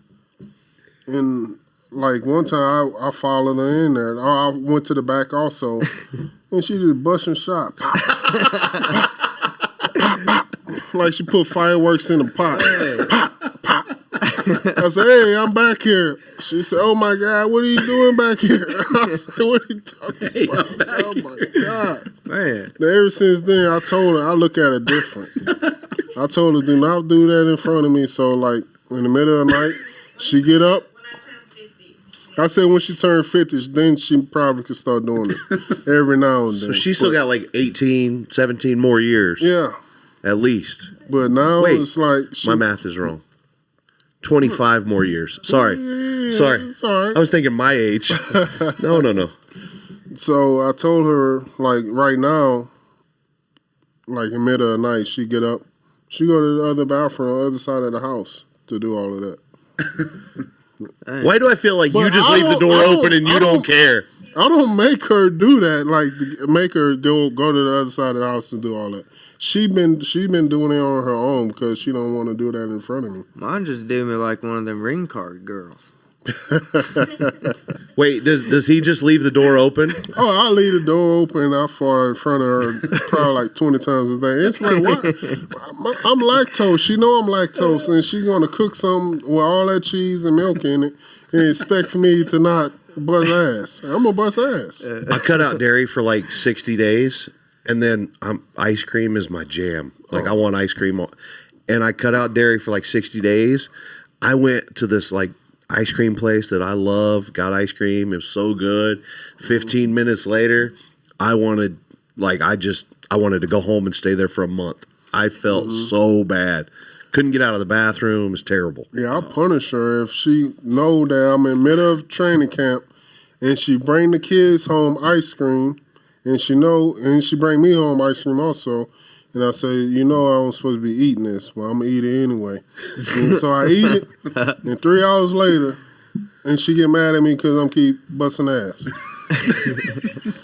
And like one time I followed her in there. I went to the back also. And she just busting shot. Pop, pop, pop, pop. Like she put fireworks in a pot. Pop, pop. I said, hey, I'm back here. She said, oh my God, what are you doing back here? I said, what are you talking about? Oh my God. Man. Ever since then, I told her I look at her different. I told her, do not do that in front of me. So like in the middle of the night, she get up. I said when she turned 50, then she probably could start doing it every now and then. So she still got like 18, 17 more years. Yeah. At least. But now it's like... my math is wrong. 25 more years. Sorry. Yeah, Sorry. Sorry. I was thinking my age. No. So I told her, like, right now, like in the middle of the night, she get up. She go to the other bathroom on the other side of the house to do all of that. Why do I feel like you just leave the door open and you don't care? I don't make her do that. Like make her go to the other side of the house to do all that. She been doing it on her own because she don't want to do that in front of me. Mine just do me like one of them ring card girls. Wait, does he just leave the door open? Oh, I leave the door open. I fall in front of her probably like 20 times a day. It's like, what? I'm lactose. She know I'm lactose, and she's gonna cook something with all that cheese and milk in it, and expect for me to not bust ass. I'm gonna bust ass. I cut out dairy for like 60 days, and then ice cream is my jam. Like I want ice cream, and I cut out dairy for like 60 days. I went to this like ice cream place that I love, got ice cream. It was so good. 15 minutes later, I wanted to go home and stay there for a month. I felt so bad. Couldn't get out of the bathroom. It was terrible. Yeah, I'll punish her if she know that I'm in middle of training camp and she bring the kids home ice cream and she bring me home ice cream also. And I say, I'm supposed to be eating this. Well, I'm going to eat it anyway. And so I eat it, and 3 hours later, and she get mad at me because I'm keep busting ass.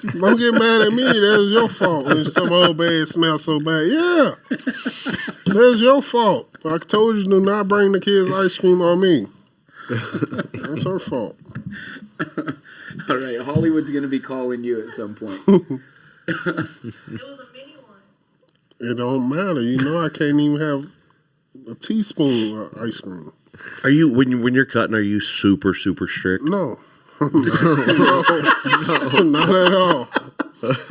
Don't get mad at me. That was your fault. When some old bed smells so bad. Yeah. That's your fault. I told you to not bring the kids ice cream on me. That's her fault. All right. Hollywood's going to be calling you at some point. It don't matter. I can't even have a teaspoon of ice cream. Are you when you're cutting? Are you super strict? No, not at all.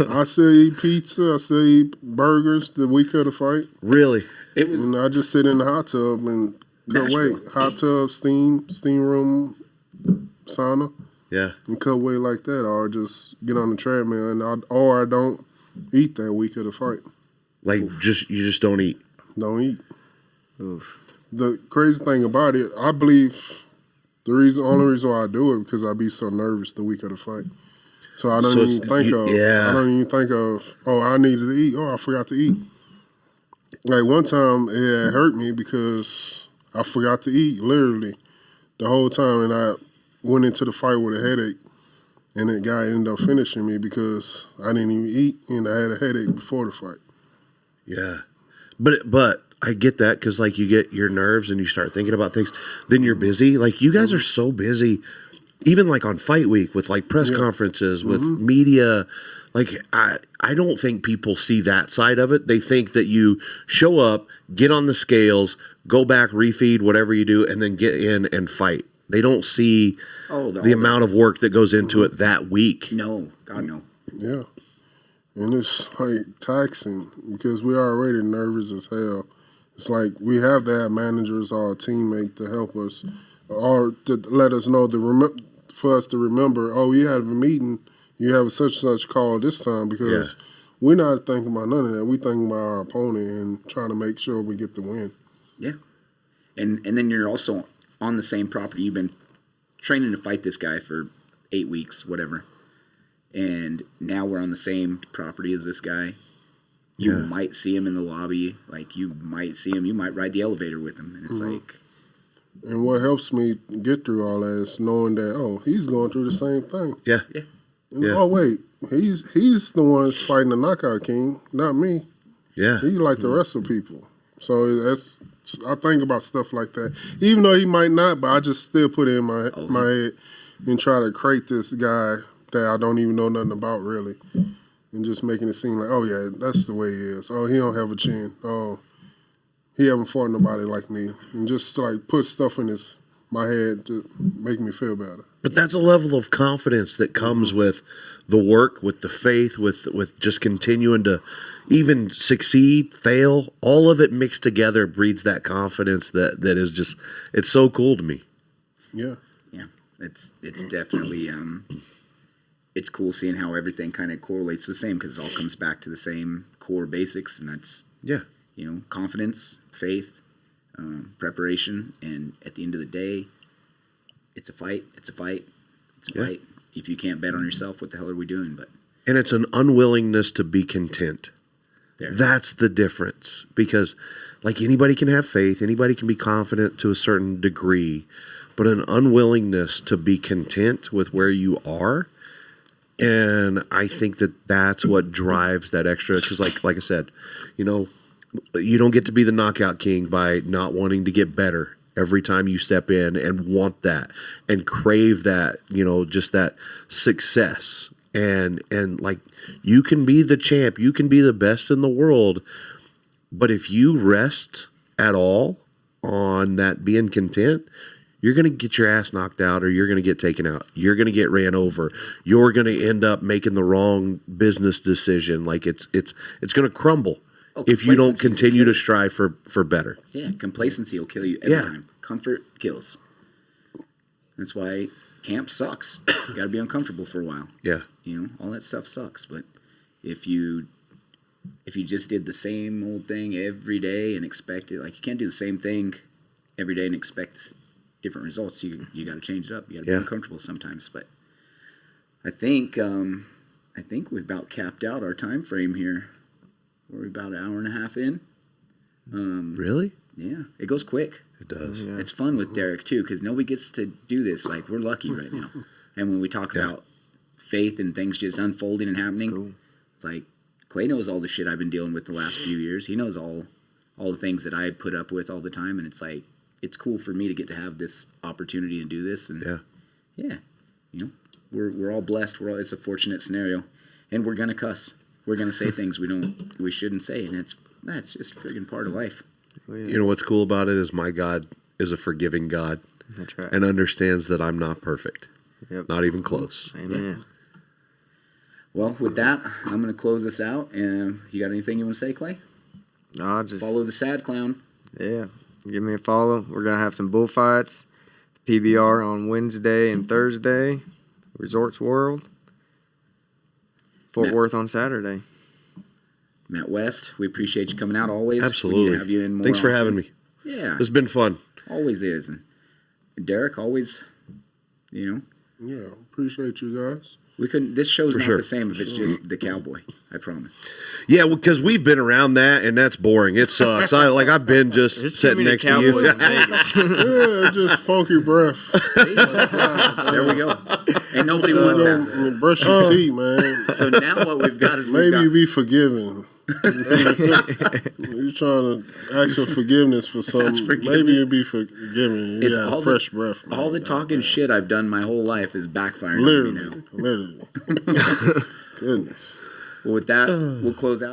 I still eat pizza. I still eat burgers the week of the fight. Really? I just sit in the hot tub and cut weight. Hot tub, steam room, sauna. Yeah. And cut weight like that, or just get on the treadmill, or I don't eat that week of the fight. Like you just don't eat. Don't eat. Oof. The crazy thing about it, I believe only reason why I do it because I be so nervous the week of the fight. So I don't even think of I needed to eat. Oh, I forgot to eat. Like one time it hurt me because I forgot to eat literally the whole time, and I went into the fight with a headache, and that guy ended up finishing me because I didn't even eat and I had a headache before the fight. Yeah, but I get that because like you get your nerves and you start thinking about things. Then you're busy. Like you guys are so busy, even like on fight week with like press conferences with media. Like I don't think people see that side of it. They think that you show up, get on the scales, go back, refeed whatever you do, and then get in and fight. They don't see the amount of work that goes into it that week. No, God no. Yeah. And it's like taxing because we're already nervous as hell. It's like we have to have managers or a teammate to help us or to let us know for us to remember, you had a meeting, you have such and such call this time because we're not thinking about none of that. We're thinking about our opponent and trying to make sure we get the win. Yeah. And then you're also on the same property. You've been training to fight this guy for 8 weeks, whatever. And now we're on the same property as this guy. You might see him in the lobby. Like, you might see him. You might ride the elevator with him. And it's like... And what helps me get through all that is knowing that, oh, he's going through the same thing. Yeah. And, oh, wait, he's the one that's fighting the knockout king, not me. Yeah. He's like the rest of people. So I think about stuff like that. Even though he might not, but I just still put it in my head and try to create this guy that I don't even know nothing about, really. And just making it seem like, oh, yeah, that's the way he is. Oh, he don't have a chin. Oh, he haven't fought nobody like me. And just, like, put stuff in my head to make me feel better. But that's a level of confidence that comes with the work, with the faith, with just continuing to even succeed, fail. All of it mixed together breeds that confidence that is just, it's so cool to me. Yeah. Yeah. It's definitely... it's cool seeing how everything kind of correlates the same because it all comes back to the same core basics, and that's confidence, faith, preparation, and at the end of the day, it's a fight. It's a fight. It's a fight. If you can't bet on yourself, what the hell are we doing? And it's an unwillingness to be content. That's the difference, because like anybody can have faith, anybody can be confident to a certain degree, but an unwillingness to be content with where you are. And I think that's what drives that extra, because like I said, you don't get to be the knockout king by not wanting to get better every time you step in and want that and crave that, just that success. And like, you can be the champ, you can be the best in the world, but if you rest at all on that being content, you're going to get your ass knocked out, or you're going to get taken out. You're going to get ran over. You're going to end up making the wrong business decision. Like it's going to crumble if you don't continue to strive for better. Yeah, complacency will kill you every time. Comfort kills. That's why camp sucks. You got to be uncomfortable for a while. Yeah. All that stuff sucks. But if you just did the same old thing every day and expect it, like, you can't do the same thing every day and expect different results. You got to change it up. You got to be uncomfortable sometimes. But I think we've about capped out our time frame here. We're about an hour and a half in. Really? Yeah, it goes quick. It does. Yeah. It's fun with Derrick too, because nobody gets to do this. Like, we're lucky right now. And when we talk about faith and things just unfolding and happening, it's like Clay knows all the shit I've been dealing with the last few years. He knows all the things that I put up with all the time, and it's like, it's cool for me to get to have this opportunity to do this. And we're all blessed. It's a fortunate scenario, and we're gonna cuss. We're gonna say things we shouldn't say, and that's just a friggin' part of life. You know what's cool about it is my God is a forgiving God. That's right. And understands that I'm not perfect. Yep. Not even close. Amen. Yeah. Well, with that, I'm gonna close this out. And you got anything you want to say, Clay? No, just follow the sad clown. Yeah. Give me a follow. We're going to have some bullfights. PBR on Wednesday and Thursday. Resorts World. Fort Worth on Saturday. Matt West, we appreciate you coming out always. Absolutely. We need to have you in more Thanks for often. having me. Yeah. It's been fun. Always is. And Derrick, always, Yeah, appreciate you guys. We couldn't. This show's not sure. the same if it's just the cowboy. I promise. Yeah, because we've been around that, and that's boring. It sucks. I've been just sitting next to you. Yeah, just funky breath. There we go. And nobody wants that. Brush your teeth, man. So now what we've got is maybe you be forgiven. You're trying to ask for forgiveness for something. Maybe you'd be forgiven. You got fresh breath. Man. All the talking shit I've done my whole life is backfiring on me now. Literally. Goodness. Well, with that, we'll close out.